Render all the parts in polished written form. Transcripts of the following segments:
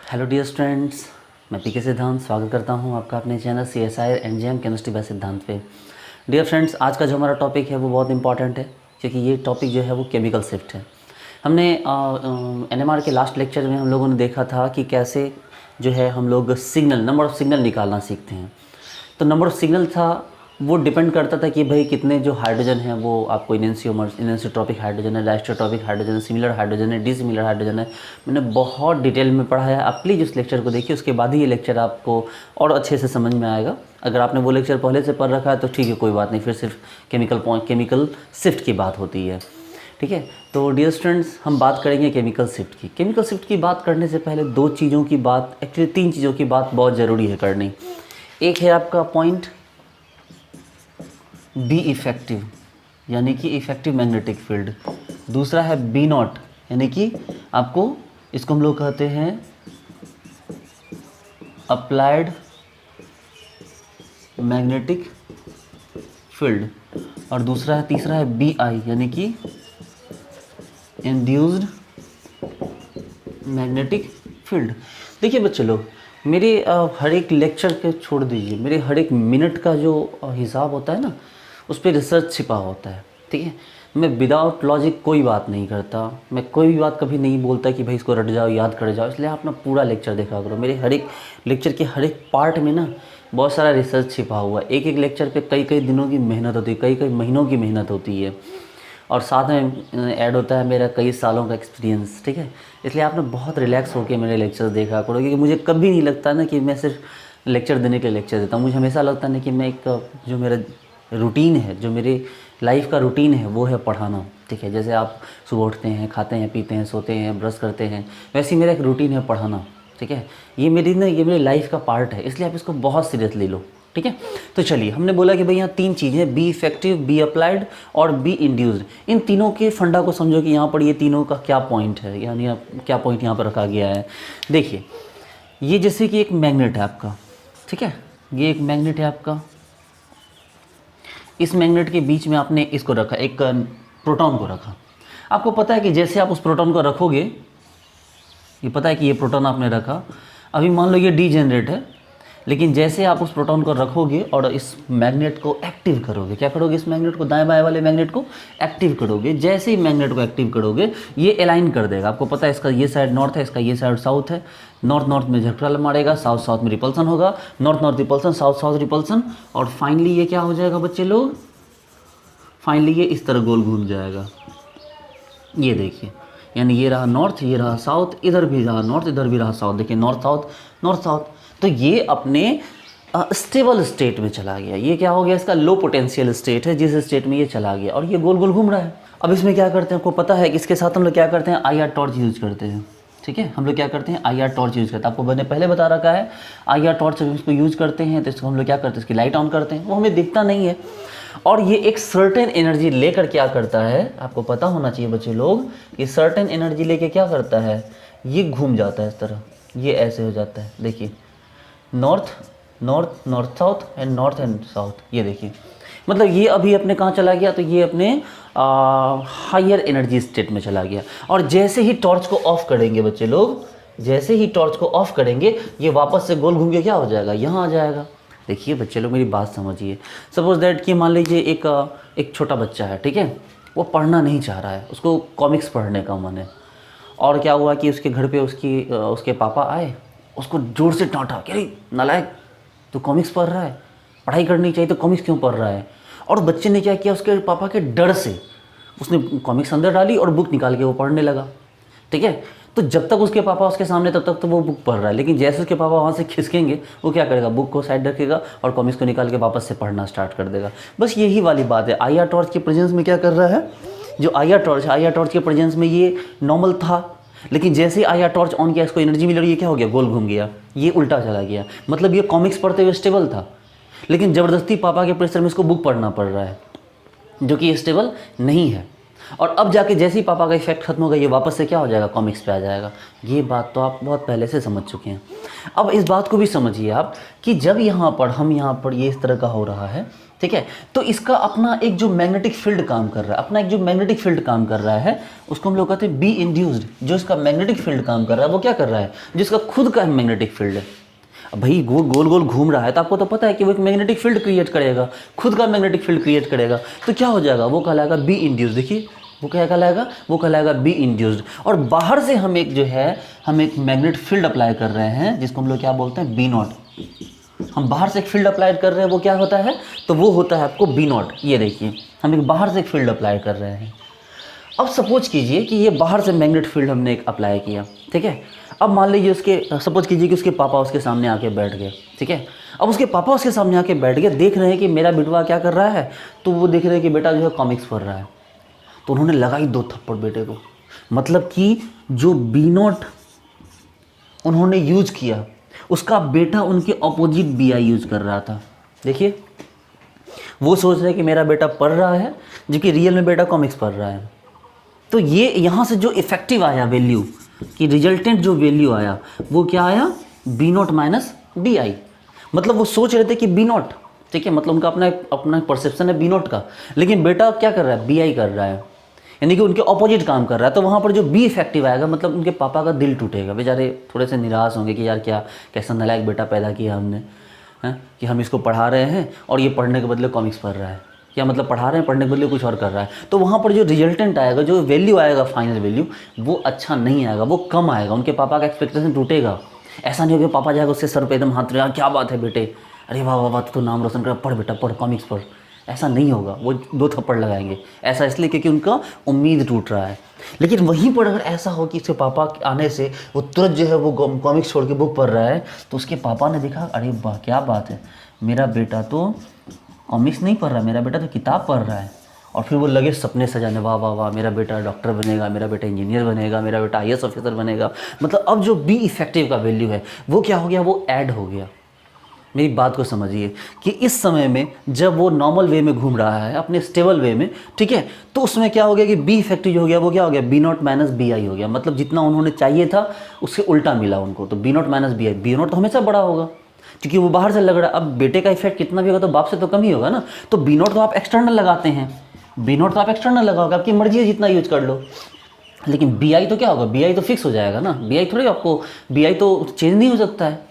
Hello dear students, मैं पीके सिद्धांत स्वागत करता हूं आपका अपने channel CSI NGM chemistry bye सिद्धांत पे। डियर फ्रेंड्स, आज का जो हमारा टॉपिक है वो बहुत इंपॉर्टेंट है, क्योंकि ये टॉपिक जो है वो केमिकल शिफ्ट है। हमने NMR के लास्ट लेक्चर में हम लोगों ने देखा था कि कैसे जो है हम लोग नंबर ऑफ़ सिग्नल निकालना सीखते हैं। तो नंबर ऑफ़ सिग्नल था वो डिपेंड करता था कि भाई कितने जो हाइड्रोजन हैं वो आपको इनएंसियोट्रॉपिक हाइड्रोजन है, डायस्टरोट्रॉपिक हाइड्रोजन है, सिमिलर हाइड्रोजन है, डिसिमिलर हाइड्रोजन है। मैंने बहुत डिटेल में पढ़ा है। आप प्लीज़ उस लेक्चर को देखिए, उसके बाद ही ये लेक्चर आपको और अच्छे से समझ में आएगा। अगर आपने वो लेक्चर पहले से पढ़ रखा है तो ठीक है, कोई बात नहीं, फिर सिर्फ केमिकल शिफ्ट की बात होती है। ठीक है, तो डियर स्टूडेंट्स, हम बात करेंगे केमिकल शिफ्ट की। केमिकल शिफ्ट की बात करने से पहले तीन चीज़ों की बात बहुत ज़रूरी है करनी। एक है आपका पॉइंट बी इफेक्टिव, यानी कि इफेक्टिव मैग्नेटिक फील्ड। दूसरा है बी नॉट, यानी कि आपको इसको हम लोग कहते हैं अप्लाइड मैग्नेटिक फील्ड। और तीसरा है बी आई, यानी कि इंड्यूस्ड मैग्नेटिक फील्ड। देखिए बच्चे लोग, मेरे हर एक लेक्चर के छोड़ दीजिए, मेरे हर एक मिनट का जो हिसाब होता है ना, उस पर रिसर्च छिपा होता है। ठीक है, मैं विदाउट लॉजिक कोई बात नहीं करता, मैं कोई भी बात कभी नहीं बोलता कि भाई इसको रट जाओ, याद कर जाओ। इसलिए आप ना पूरा लेक्चर देखा करो। मेरे हर एक लेक्चर के हर एक पार्ट में ना बहुत सारा रिसर्च छिपा हुआ है। एक एक लेक्चर पे कई कई दिनों की मेहनत होती है, कई कई महीनों की मेहनत होती है, और साथ में ऐड होता है मेरा कई सालों का एक्सपीरियंस। ठीक है, इसलिए आपने बहुत रिलैक्स होकर मेरे लेक्चर देखा करो, क्योंकि मुझे कभी नहीं लगता ना कि मैं सिर्फ लेक्चर देने के लिए लेक्चर देता हूँ। मुझे हमेशा लगता है ना कि मैं जो मेरा रूटीन है, जो मेरे लाइफ का रूटीन है, वो है पढ़ाना। ठीक है, जैसे आप सुबह उठते हैं, खाते हैं, पीते हैं, सोते हैं, ब्रश करते हैं, वैसे ही मेरा एक रूटीन है पढ़ाना। ठीक है, ये मेरी लाइफ का पार्ट है, इसलिए आप इसको बहुत सीरियसली लो। ठीक है, तो चलिए, हमने बोला कि भाई यहाँ तीन चीज़ें, बी इफेक्टिव, बी अप्लाइड और बी इंड्यूस्ड। इन तीनों के फंडा को समझो कि यहाँ पर ये तीनों का क्या पॉइंट है, यानी क्या पॉइंट यहाँ पर रखा गया है। देखिए, ये जैसे कि एक मैग्नेट है आपका। ठीक है, ये एक मैग्नेट है आपका। इस मैग्नेट के बीच में आपने इसको रखा, एक प्रोटॉन को रखा। आपको पता है कि जैसे आप उस प्रोटॉन को रखोगे, ये पता है कि ये प्रोटॉन आपने रखा, अभी मान लो ये डीजेनरेट है, लेकिन जैसे आप उस प्रोटॉन को रखोगे और इस मैग्नेट को एक्टिव करोगे, क्या करोगे, इस मैग्नेट को, दाएं बाएं वाले मैग्नेट को एक्टिव करोगे। जैसे ही मैग्नेट को एक्टिव करोगे, ये अलाइन कर देगा। आपको पता है इसका ये साइड नॉर्थ है, इसका ये साइड साउथ है। नॉर्थ नॉर्थ में झटका मारेगा, साउथ साउथ में रिपल्सन होगा, north north repulsion, south south repulsion, और फाइनली ये क्या हो जाएगा बच्चे लोग, फाइनली ये इस तरह गोल घूम जाएगा। ये देखिए, यानी ये रहा नॉर्थ, ये रहा साउथ, इधर भी रहा नॉर्थ, इधर भी रहा साउथ। देखिए, नॉर्थ साउथ, नॉर्थ साउथ। तो ये अपने स्टेबल स्टेट में चला गया। ये क्या हो गया, इसका लो पोटेंशियल स्टेट है, जिस स्टेट में ये चला गया, और ये गोल गोल घूम रहा है। अब इसमें क्या करते हैं, आपको पता है कि इसके साथ हम लोग क्या करते हैं, IR टॉर्च यूज करते हैं। ठीक है, हम लोग क्या करते हैं, IR टॉर्च यूज़ करते हैं। आपको मैंने पहले बता रखा है, IR टॉर्च जब इसको यूज़ करते हैं तो इसको हम लोग क्या करते हैं, इसकी लाइट ऑन करते हैं। वो हमें दिखता नहीं है, और ये एक सर्टेन एनर्जी लेकर क्या करता है, आपको पता होना चाहिए बच्चे लोग, ये सर्टेन एनर्जी लेके क्या करता है, ये घूम जाता है इस तरह, ये ऐसे हो जाता है। देखिए, north north, north south and north and south. ये देखिए, मतलब ये अभी अपने कहाँ चला गया, तो ये अपने हायर एनर्जी स्टेट में चला गया। और जैसे ही टॉर्च को ऑफ करेंगे बच्चे लोग, जैसे ही टॉर्च को ऑफ करेंगे, ये वापस से गोल घूम के क्या हो जाएगा, यहाँ आ जाएगा। देखिए बच्चे लोग, मेरी बात समझिए। सपोज दैट कि मान लीजिए एक छोटा बच्चा है, ठीक है, वो पढ़ना नहीं चाह रहा है, उसको कॉमिक्स पढ़ने का मन है। और क्या हुआ कि उसके घर पे उसके पापा आए, उसको जोर से डांटा कि अरे नालायक, तू कॉमिक्स पढ़ रहा है, पढ़ाई करनी चाहिए, तो कॉमिक्स क्यों पढ़ रहा है। और बच्चे ने क्या किया, उसके पापा के डर से उसने कॉमिक्स अंदर डाली और बुक निकाल के वो पढ़ने लगा। ठीक है, तो जब तक उसके पापा उसके सामने तब तक तो वो बुक पढ़ रहा है, लेकिन जैसे उसके पापा वहाँ से खिसकेंगे, वो क्या करेगा, बुक को साइड रखेगा और कॉमिक्स को निकाल के वापस से पढ़ना स्टार्ट कर देगा। बस यही वाली बात है। IR टॉर्च के प्रेजेंस में क्या कर रहा है, जो IR टॉर्च के प्रेजेंस में ये नॉर्मल था, लेकिन जैसे ही IR टॉर्च ऑन किया, इसको एनर्जी मिल रही है, क्या हो गया, गोल घूम गया, ये उल्टा चला गया। मतलब ये कॉमिक्स पढ़ते हुए स्टेबल था, लेकिन ज़बरदस्ती पापा के प्रेशर में इसको बुक पढ़ना पड़ रहा है, जो कि स्टेबल नहीं है। और अब जाके जैसे ही पापा का इफेक्ट खत्म होगा, ये वापस से क्या हो जाएगा, कॉमिक्स पे आ जाएगा। ये बात तो आप बहुत पहले से समझ चुके हैं। अब इस बात को भी समझिए आप कि जब यहाँ पर ये इस तरह का हो रहा है, ठीक है। तो इसका अपना एक जो मैग्नेटिक फील्ड काम कर रहा है, अपना एक जो मैग्नेटिक फील्ड काम कर रहा है, उसको हम लोग कहते हैं बी इंड्यूस्ड। जो इसका मैग्नेटिक फील्ड काम कर रहा है वो क्या कर रहा है, जिसका खुद का मैग्नेटिक फील्ड है। अब भाई वो गोल गोल घूम रहा है तो आपको तो पता है कि वो एक मैग्नेटिक फील्ड क्रिएट करेगा, खुद का मैग्नेटिक फील्ड क्रिएट करेगा। तो क्या हो जाएगा, वो कहलाएगा बी इंड्यूस्ड। देखिए वो क्या कहलाएगा, वो कहलाएगा बी इंड्यूस्ड। और बाहर से हम एक जो है हम एक मैग्नेट फील्ड अप्लाई कर रहे हैं, जिसको हम लोग क्या बोलते हैं, बी नॉट। हम बाहर से एक फील्ड अप्लाई कर रहे हैं, वो क्या होता है, तो वो होता है आपको बी नॉट। ये देखिए हम एक बाहर से एक फील्ड अप्लाई कर रहे हैं। अब सपोज कीजिए कि ये बाहर से मैग्नेट फील्ड हमने एक अप्लाई किया, ठीक है। अब मान लीजिए उसके सपोज कीजिए कि उसके पापा उसके सामने आके बैठ गए, ठीक है। अब उसके पापा उसके सामने आके बैठ गए, देख रहे हैं कि मेरा बेटवा क्या कर रहा है, तो वो देख रहे हैं कि बेटा जो है कॉमिक्स पढ़ रहा है। तो उन्होंने लगाई 2 थप्पड़ बेटे को। मतलब कि जो बी नॉट उन्होंने यूज किया, उसका बेटा उनके ऑपोजिट बी आई यूज कर रहा था। देखिए वो सोच रहे हैं कि मेरा बेटा पढ़ रहा है, जबकि रियल में बेटा कॉमिक्स पढ़ रहा है। तो ये यहाँ से जो इफेक्टिव आया वैल्यू, कि रिजल्टेंट जो वैल्यू आया वो क्या आया, B nought minus B I. मतलब वो सोच रहे थे कि बी नॉट, ठीक है, मतलब उनका अपना अपना परसेप्शन है बी नॉट का, लेकिन बेटा क्या कर रहा है, बी आई कर रहा है, यानी कि उनके ऑपोजिट काम कर रहा है। तो वहाँ पर जो बी इफेक्टिव आएगा, मतलब उनके पापा का दिल टूटेगा, बेचारे थोड़े से निराश होंगे कि यार क्या कैसा नालायक बेटा पैदा किया हमने, हैं कि हम इसको पढ़ा रहे हैं और ये पढ़ने के बदले कॉमिक्स पढ़ रहा है, या मतलब पढ़ा रहे हैं पढ़ने के बदले कुछ और कर रहा है। तो वहाँ पर जो रिजल्टेंट आएगा, जो वैल्यू आएगा, फाइनल वैल्यू, वो अच्छा नहीं आएगा, वो कम आएगा। उनके पापा का एक्सपेक्टेशन टूटेगा। ऐसा नहीं होगा पापा जाएगा उससे सर पे एकदम हाथ, यार क्या बात है बेटे, अरे वाह वाह वाह तो नाम रोशन कर, पढ़ बेटा पढ़, कॉमिक्स पढ़। ऐसा नहीं होगा, वो 2 थप्पड़ लगाएंगे। ऐसा इसलिए क्योंकि उनका उम्मीद टूट रहा है। लेकिन वहीं पर अगर ऐसा हो कि उसके पापा के आने से वो तुरंत जो है वो कॉमिक्स छोड़ के बुक पढ़ रहा है, तो उसके पापा ने देखा, अरे वाह क्या बात है, मेरा बेटा तो कॉमिक्स नहीं पढ़ रहा, मेरा बेटा तो किताब पढ़ रहा है। और फिर वो लगे सपने सजाने, वाह वाह वाह मेरा बेटा डॉक्टर बनेगा, मेरा बेटा इंजीनियर बनेगा, मेरा बेटा IAS ऑफिसर बनेगा। मतलब अब जो बी इफेक्टिव का वैल्यू है वो क्या हो गया, वो ऐड हो गया। मेरी बात को समझिए कि इस समय में जब वो नॉर्मल वे में घूम रहा है, अपने स्टेबल वे में, ठीक है, तो उसमें क्या हो गया कि बी इफेक्टिव जो हो गया वो क्या हो गया, B nought minus B I हो गया। मतलब जितना उन्होंने चाहिए था उससे उल्टा मिला उनको। तो B nought minus B I, B nought तो हमेशा बड़ा होगा क्योंकि वो बाहर से लग रहा है। अब बेटे का इफेक्ट कितना भी होगा तो बाप से तो कम ही होगा ना। तो बी नॉट तो आप एक्सटर्नल लगाते हैं, बी नॉट तो आप एक्सटर्नल लगाओगे, आपकी मर्जी है जितना यूज कर लो। लेकिन बी आई तो क्या होगा, बी आई तो फिक्स हो जाएगा ना। बी आई थोड़ी आपको, बी आई तो चेंज नहीं हो सकता है,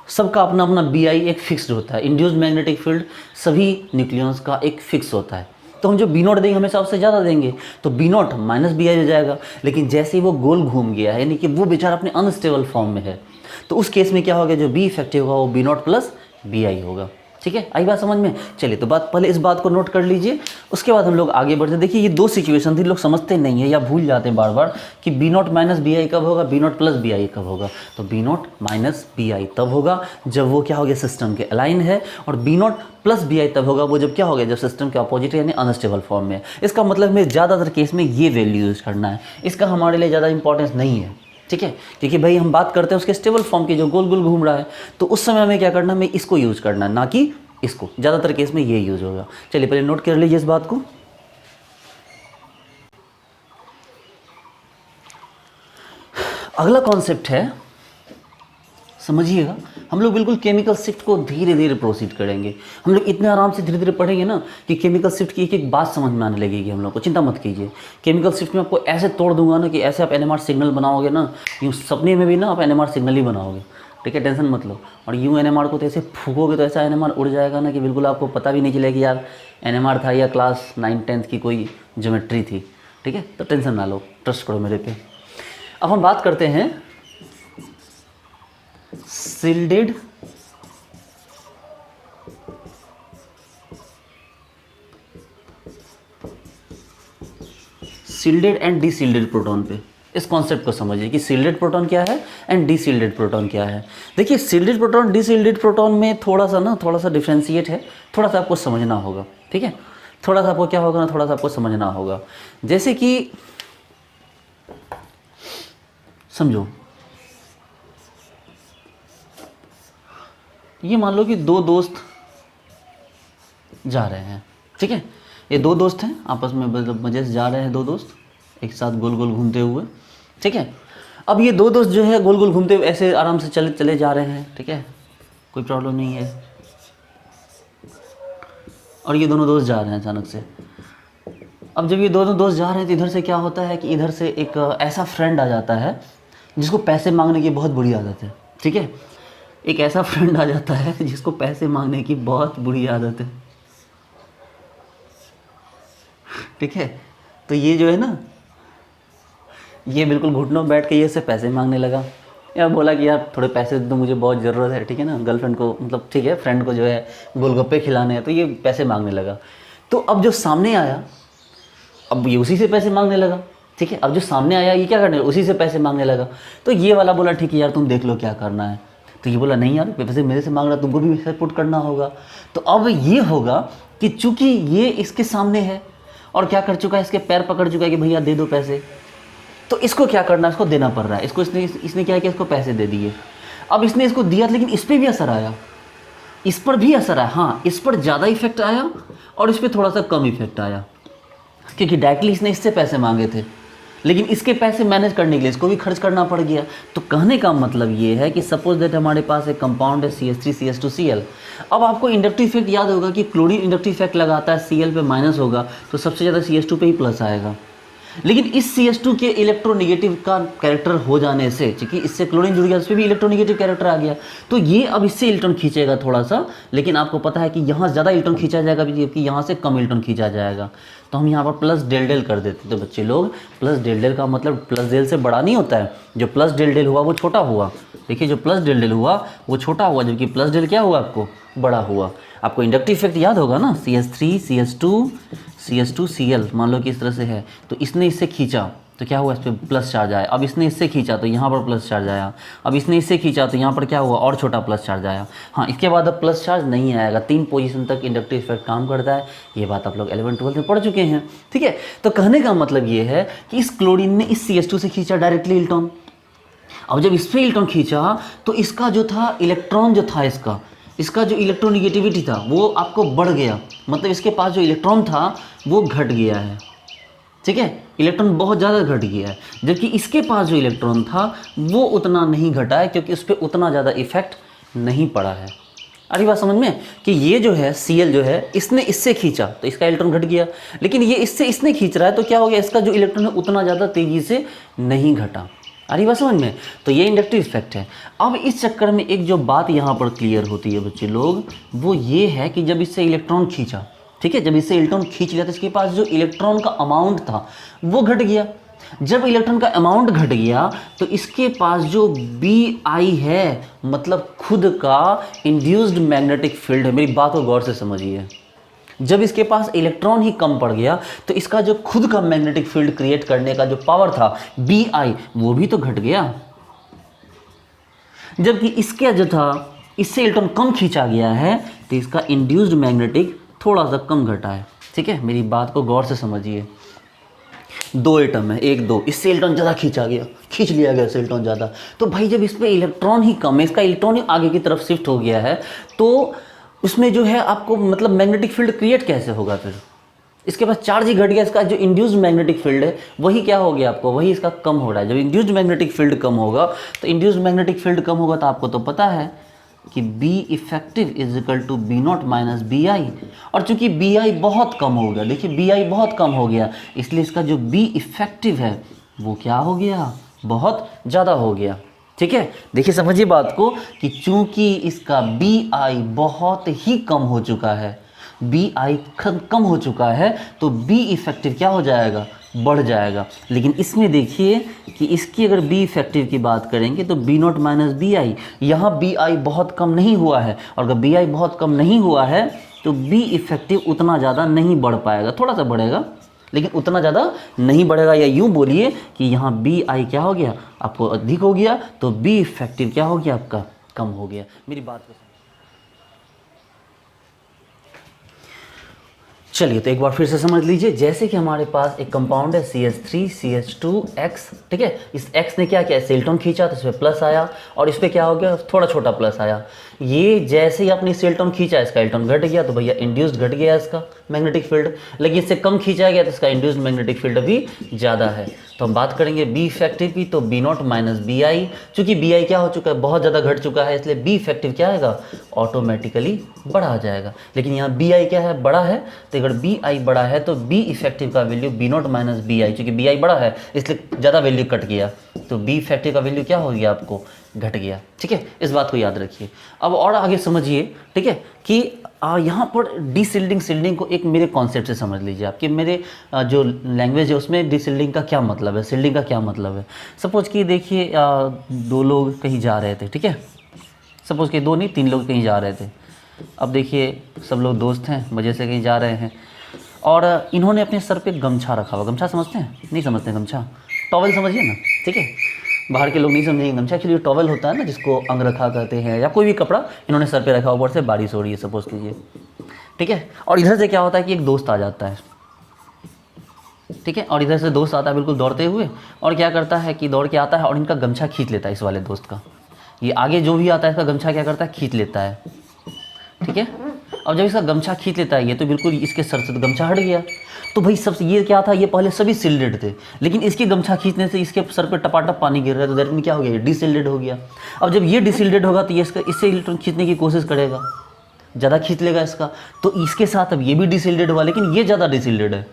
सबका अपना अपना बी आई एक फिक्स्ड होता है। इंड्यूस्ड मैग्नेटिक फील्ड सभी न्यूक्लियॉन्स का एक फिक्स होता है। तो हम जो बी नॉट देंगे हमेशा उससे ज़्यादा देंगे, तो B nought minus B I हो जाएगा। लेकिन जैसे ही वो गोल घूम गया है, यानी कि वो बेचारा अपने अनस्टेबल फॉर्म में है, तो उस केस में क्या होगा, जो बी इफेक्टिव होगा वो B nought plus B I होगा। ठीक है, आई बात समझ में। चलिए तो बात पहले इस बात को नोट कर लीजिए, उसके बाद हम लोग आगे बढ़ते। देखिए ये 2 सिचुएशन थी, लोग समझते नहीं है या भूल जाते हैं बार बार कि B nought minus B I कब होगा, B nought plus B I कब होगा। तो B nought minus B I तब होगा जब वो क्या हो गया, सिस्टम के अलाइन है, और B nought plus B I तब होगा वो जब क्या हो गया, जब सिस्टम के अपोजिट यानी अनस्टेबल फॉर्म में है। इसका मतलब में ज़्यादातर केस में ये वैल्यू यूज करना है, इसका हमारे लिए ज़्यादा इंपॉर्टेंस नहीं है। ठीक है, क्योंकि भाई हम बात करते हैं उसके स्टेबल फॉर्म की, जो गोल गोल घूम रहा है, तो उस समय हमें क्या करना है, हमें इसको यूज करना है, ना कि इसको। ज़्यादातर केस में ये यूज होगा। चलिए पहले नोट कर लीजिए इस बात को। अगला कॉन्सेप्ट है, समझिएगा, हम लोग बिल्कुल केमिकल शिफ्ट को धीरे धीरे प्रोसीड करेंगे। हम लोग इतने आराम से धीरे धीरे पढ़ेंगे ना कि केमिकल शिफ्ट की एक एक बात समझ में आने लगेगी हम लोग को। चिंता मत कीजिए, केमिकल शिफ्ट में आपको ऐसे तोड़ दूंगा ना कि ऐसे आप NMR सिग्नल बनाओगे ना, यूँ सपने में भी ना आप NMR सिग्नल ही बनाओगे। ठीक है, टेंशन मत लो। और यूँ NMR को तो ऐसे फूकोगे तो ऐसा NMR उड़ जाएगा ना कि बिल्कुल आपको पता भी नहीं चलेगा कि यार NMR था या क्लास 9-10 की कोई ज्योमेट्री थी। ठीक है, तो टेंशन ना लो, ट्रस्ट करो मेरे पे। अब हम बात करते हैं सील्डेड एंड डीसील्डेड प्रोटॉन पे। इस कॉन्सेप्ट को समझिए कि सील्डेड प्रोटॉन क्या है एंड डीसील्डेड प्रोटॉन क्या है। देखिए सील्डेड प्रोटॉन डीसील्डेड प्रोटॉन में थोड़ा सा डिफरेंशिएट है, थोड़ा सा आपको समझना होगा। ठीक है, थोड़ा सा आपको क्या होगा ना, थोड़ा सा आपको समझना होगा। जैसे कि समझो, ये मान लो कि 2 दोस्त जा रहे हैं। ठीक है, ये 2 दोस्त हैं, आपस में मतलब मजे से जा रहे हैं 2 दोस्त एक साथ गोल गोल घूमते हुए। ठीक है, अब ये 2 दोस्त जो है गोल गोल घूमते हुए ऐसे आराम से चले चले जा रहे हैं। ठीक है, कोई प्रॉब्लम नहीं है। और ये दोनों दोस्त जा रहे हैं अचानक से। अब जब ये दोनों दोस्त जा रहे हैं तो इधर से क्या होता है कि इधर से एक ऐसा फ्रेंड आ जाता है जिसको पैसे मांगने की बहुत बुरी आदत है। ठीक है, एक ऐसा फ्रेंड आ जाता है जिसको पैसे मांगने की बहुत बुरी आदत है। ठीक है, तो ये जो है ना, ये बिल्कुल घुटनों में बैठ के ये से पैसे मांगने लगा। यार बोला कि यार थोड़े पैसे दे दो, मुझे बहुत ज़रूरत है। ठीक है ना, गर्लफ्रेंड को मतलब ठीक है, फ्रेंड को जो है गोलगप्पे खिलाने हैं, तो ये पैसे मांगने लगा। तो अब जो सामने आया, अब ये उसी से पैसे मांगने लगा। ठीक है, अब जो सामने आया ये क्या करने लगा, उसी से पैसे मांगने लगा। तो ये वाला बोला ठीक है यार तुम देख लो क्या करना है। तो ये बोला नहीं यार, पैसे मेरे से मांग रहा, तुमको भी पैसे पुट करना होगा। तो अब ये होगा कि चूंकि ये इसके सामने है और क्या कर चुका है, इसके पैर पकड़ चुका है कि भैया दे दो पैसे, तो इसको क्या करना है, इसको देना पड़ रहा है। इसको इसने क्या किया, इसको पैसे दे दिए। अब इसने इसको दिया, लेकिन इस पर भी असर आया, इस पर भी असर आया। हाँ, इस पर ज़्यादा इफेक्ट आया और इस पर थोड़ा सा कम इफेक्ट आया, क्योंकि डायरेक्टली इसने इससे पैसे मांगे थे, लेकिन इसके पैसे मैनेज करने के लिए इसको भी खर्च करना पड़ गया। तो कहने का मतलब ये है कि सपोज दैट हमारे पास एक कंपाउंड है CH3CH2Cl। अब आपको इंडक्टिव इफेक्ट याद होगा कि क्लोरीन इंडक्टिव इफेक्ट लगाता है, Cl पे माइनस होगा तो सबसे ज़्यादा CH2 पे ही प्लस आएगा। लेकिन इस CH2 के इलेक्ट्रोनेगेटिव का कैरेक्टर हो जाने से, क्योंकि इससे क्लोरीन जुड़ गया, उस पर भी इलेक्ट्रोनेगेटिव कैरेक्टर आ गया, तो ये अब इससे इलेक्ट्रॉन खींचेगा थोड़ा सा, लेकिन आपको पता है कि यहाँ ज़्यादा इलेक्ट्रॉन खींचा जाएगा, जबकि यहाँ से कम इलेक्ट्रॉन खींचा जाएगा। तो हम यहाँ पर प्लस डेल डेल कर देते। तो बच्चे लोग, प्लस डेल डेल का मतलब प्लस डेल से बड़ा नहीं होता है। जो प्लस डेल डेल हुआ वो छोटा हुआ। देखिए, जो प्लस डेल डेल हुआ वो छोटा हुआ, जबकि प्लस डेल क्या हुआ आपको, बड़ा हुआ। आपको इंडक्टिव इफेक्ट याद होगा ना, CH3 CH2 Cl, मान लो कि इस तरह से है, तो इसने इससे खींचा तो क्या हुआ, इस पर प्लस चार्ज आया। अब इसने इससे खींचा तो यहाँ पर प्लस चार्ज आया। अब इसने इससे खींचा तो यहाँ पर क्या हुआ, और छोटा प्लस चार्ज आया। हाँ, इसके बाद अब प्लस चार्ज नहीं आएगा। 3 पोजीशन तक इंडक्टिव इफेक्ट काम करता है। ये बात आप लोग 11th-12th में पढ़ चुके हैं। ठीक है, तो कहने का मतलब ये है कि इस क्लोरीन ने इस CH2 से खींचा डायरेक्टली इलेक्ट्रॉन। अब जब इस पर इलेक्ट्रॉन खींचा तो इसका जो था इलेक्ट्रॉन जो था, इसका जो इलेक्ट्रोनिगेटिविटी था वो आपको बढ़ गया, मतलब इसके पास जो इलेक्ट्रॉन था वो घट गया है। ठीक है, इलेक्ट्रॉन बहुत ज़्यादा घट गया है, जबकि इसके पास जो इलेक्ट्रॉन था वो उतना नहीं घटा है, क्योंकि उस पर उतना ज़्यादा इफेक्ट नहीं पड़ा है। अरे बात समझ में कि ये जो है Cl जो है, इसने इससे खींचा तो इसका इलेक्ट्रॉन घट गया, लेकिन ये इसने खींच रहा है तो क्या हो गया, इसका जो इलेक्ट्रॉन है उतना ज़्यादा तेज़ी से नहीं घटा। अरे बात समझ में, तो ये इंडक्टिव इफेक्ट है। अब इस चक्कर में एक जो बात यहाँ पर क्लियर होती है बच्चे लोग, वो ये है कि जब इससे इलेक्ट्रॉन खींचा, ठीक है, जब इससे इलेक्ट्रॉन खींच लिया तो इसके पास जो इलेक्ट्रॉन का अमाउंट था वो घट गया। जब इलेक्ट्रॉन का अमाउंट घट गया तो इसके पास जो Bi है, मतलब खुद का इंड्यूस्ड मैग्नेटिक फील्ड है। मेरी बात को गौर से समझिए, जब इसके पास इलेक्ट्रॉन ही कम पड़ गया तो इसका जो खुद का मैग्नेटिक फील्ड क्रिएट करने का जो पावर था Bi, वो भी तो घट गया। जबकि इसका जो था, इससे इलेक्ट्रॉन कम खींचा गया है तो इसका इंड्यूस्ड मैग्नेटिक थोड़ा सा कम घटा है। ठीक है, मेरी बात को गौर से समझिए। 2 एटम है, 1 2, इससे इलेक्ट्रॉन ज़्यादा खींच लिया गया इससे इलेक्ट्रॉन ज़्यादा। तो भाई जब इसमें इलेक्ट्रॉन ही कम है, इसका इलेक्ट्रॉन ही आगे की तरफ शिफ्ट हो गया है, तो उसमें जो है आपको मतलब मैग्नेटिक फील्ड क्रिएट कैसे होगा। फिर इसके पास चार्ज ही घट गया, इसका जो इंड्यूस्ड मैग्नेटिक फील्ड है वही क्या हो गया आपको, वही इसका कम हो रहा है। जब इंड्यूस्ड मैग्नेटिक फील्ड कम होगा तो इंड्यूस्ड मैग्नेटिक फील्ड कम होगा तो आपको तो पता है कि B effective is equal to B0 minus Bi। और चूंकि Bi बहुत कम हो गया, देखिए Bi बहुत कम हो गया, इसलिए इसका जो B इफेक्टिव है वो क्या हो गया, बहुत ज़्यादा हो गया। ठीक है, देखिए समझिए बात को कि चूंकि इसका Bi बहुत ही कम हो चुका है, Bi कम हो चुका है, तो B इफेक्टिव क्या हो जाएगा, बढ़ जाएगा। लेकिन इसमें देखिए कि इसकी अगर B इफेक्टिव की बात करेंगे तो B0 माइनस Bi, यहाँ Bi बहुत कम नहीं हुआ है, और अगर Bi बहुत कम नहीं हुआ है तो B इफेक्टिव उतना ज़्यादा नहीं बढ़ पाएगा, थोड़ा सा बढ़ेगा लेकिन उतना ज़्यादा नहीं बढ़ेगा। या यूँ बोलिए कि यहाँ Bi क्या हो गया, आपको अधिक हो गया, तो B इफेक्टिव क्या हो गया, आपका कम हो गया। मेरी बात को चलिए तो एक बार फिर से समझ लीजिए। जैसे कि हमारे पास एक कंपाउंड है CH3CH2X, ठीक है, इस X ने क्या किया, इलेक्ट्रॉन खींचा तो इस पर प्लस आया, और इस पर क्या हो गया, थोड़ा छोटा प्लस आया। ये जैसे ही आपने इससे इलेक्ट्रॉन खींचा, इसका इलेक्ट्रॉन घट गया, तो भैया इंड्यूस्ड घट गया इसका मैग्नेटिक फील्ड। लेकिन इससे कम खींचा गया तो इसका इंड्यूस्ड मैग्नेटिक फील्ड अभी ज़्यादा है। तो हम बात करेंगे बी इफेक्टिव की, तो B nought minus B I, चूँकि बी आई क्या हो चुका है, बहुत ज़्यादा घट चुका है, इसलिए बी इफेक्टिव क्या आएगा, ऑटोमेटिकली बड़ा आ जाएगा। लेकिन यहाँ बी आई क्या है, बड़ा है, तो अगर बी आई बड़ा है तो बी इफेक्टिव का value B nought minus B I, चूँकि बी आई बड़ा है इसलिए ज़्यादा वैल्यू कट गया, तो बी इफेक्टिव का वैल्यू क्या हो गया, आपको घट गया। ठीक है, इस बात को याद रखिए। अब और आगे समझिए, ठीक है, कि यहाँ पर डीसिल्डिंग सिल्डिंग को एक मेरे कॉन्सेप्ट से समझ लीजिए आप, कि मेरे जो लैंग्वेज है उसमें डीसिल्डिंग का क्या मतलब है, सिल्डिंग का क्या मतलब है। सपोज कि देखिए दो लोग कहीं जा रहे थे, ठीक है, सपोज कि दो नहीं 3 लोग कहीं जा रहे थे। अब देखिए सब लोग दोस्त हैं, मज़े से कहीं जा रहे हैं, और इन्होंने अपने सर पे गमछा रखा हुआ। गमछा समझते हैं, नहीं समझते हैं गमछा, टॉवल समझिए ना, ठीक है, बाहर के लोग नहीं समझेंगे। गमछा एक्चुअली टॉवल होता है ना, जिसको अंगरखा कहते हैं, या कोई भी कपड़ा इन्होंने सर पे रखा, ऊपर से बारिश हो रही है सपोज कीजिए, ठीक है, और इधर से क्या होता है कि एक दोस्त आ जाता है, ठीक है, और इधर से दोस्त आता है बिल्कुल दौड़ते हुए, और क्या करता है कि दौड़ के आता है और इनका गमछा खींच लेता है इस वाले दोस्त का। ये आगे जो भी आता है इसका गमछा क्या करता है, खींच लेता है, ठीक है। अब जब इसका गमछा खींच लेता है ये, तो बिल्कुल इसके सर से तो गमछा हट गया। तो भाई सबसे ये क्या था, ये पहले सभी सिल्डेड थे, लेकिन इसके गमछा खींचने से इसके सर पे टपाटप पानी गिर रहा है, तो दैट मीन क्या हो गया, ये डिसिल्डेड हो गया। अब जब ये डिसिल्डेड होगा तो ये इससे इलेक्ट्रॉन खींचने की कोशिश करेगा, ज़्यादा खींच लेगा इसका, तो इसके साथ अब ये भी डिसिल्डेड हुआ, लेकिन ये ज़्यादा डिसिल्डेड है,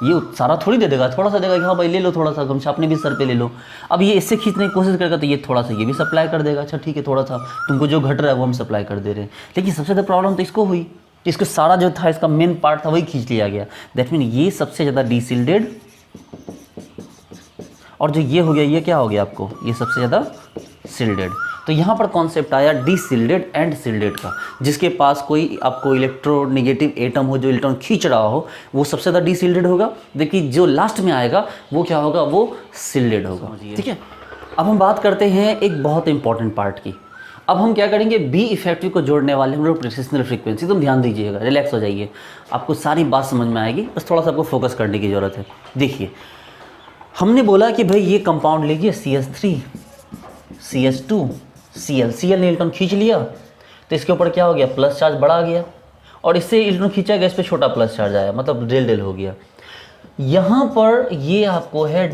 ये सारा थोड़ी दे देगा, थोड़ा सा देगा कि हाँ भाई ले लो थोड़ा सा गमछा, अपने भी सर पे ले लो। अब ये इससे खींचने की कोशिश करेगा तो ये थोड़ा सा ये भी सप्लाई कर देगा, अच्छा ठीक है थोड़ा सा तुमको जो घट रहा है वो हम सप्लाई कर दे रहे हैं। लेकिन सबसे ज़्यादा प्रॉब्लम तो इसको हुई, इसका सारा जो था इसका मेन पार्ट था वही खींच लिया गया, दैट मीन ये सबसे ज़्यादा डिसिल्डेड, और जो ये हो गया ये क्या हो गया आपको, ये सबसे ज़्यादा सिल्डेड। तो यहाँ पर कॉन्सेप्ट आया डिसिल्डेड एंड सिल्डेड का, जिसके पास कोई आपको इलेक्ट्रोनेगेटिव एटम हो जो इलेक्ट्रॉन खींच रहा हो वो सबसे ज़्यादा डिसिल्डेड होगा, देखिए जो लास्ट में आएगा वो क्या होगा, वो सिल्डेड होगा। ठीक है, अब हम बात करते हैं एक बहुत इंपॉर्टेंट पार्ट की। अब हम क्या करेंगे, बी इफेक्टिव को जोड़ने वाले हम लोग प्रेसिशनल फ्रीक्वेंसी, तुम ध्यान दीजिएगा, रिलैक्स हो जाइए, आपको सारी बात समझ में आएगी, बस थोड़ा सा आपको फोकस करने की ज़रूरत है। देखिए हमने बोला कि भाई ये कंपाउंड लीजिए CH3 CH2 Cl ने इलेक्ट्रॉन खींच लिया, तो इसके ऊपर क्या हो गया, प्लस चार्ज बढ़ा गया, और इससे इलेक्ट्रॉन खींचा गया, इस पर छोटा प्लस चार्ज आया, मतलब डेल डेल हो गया। यहाँ पर ये आपको है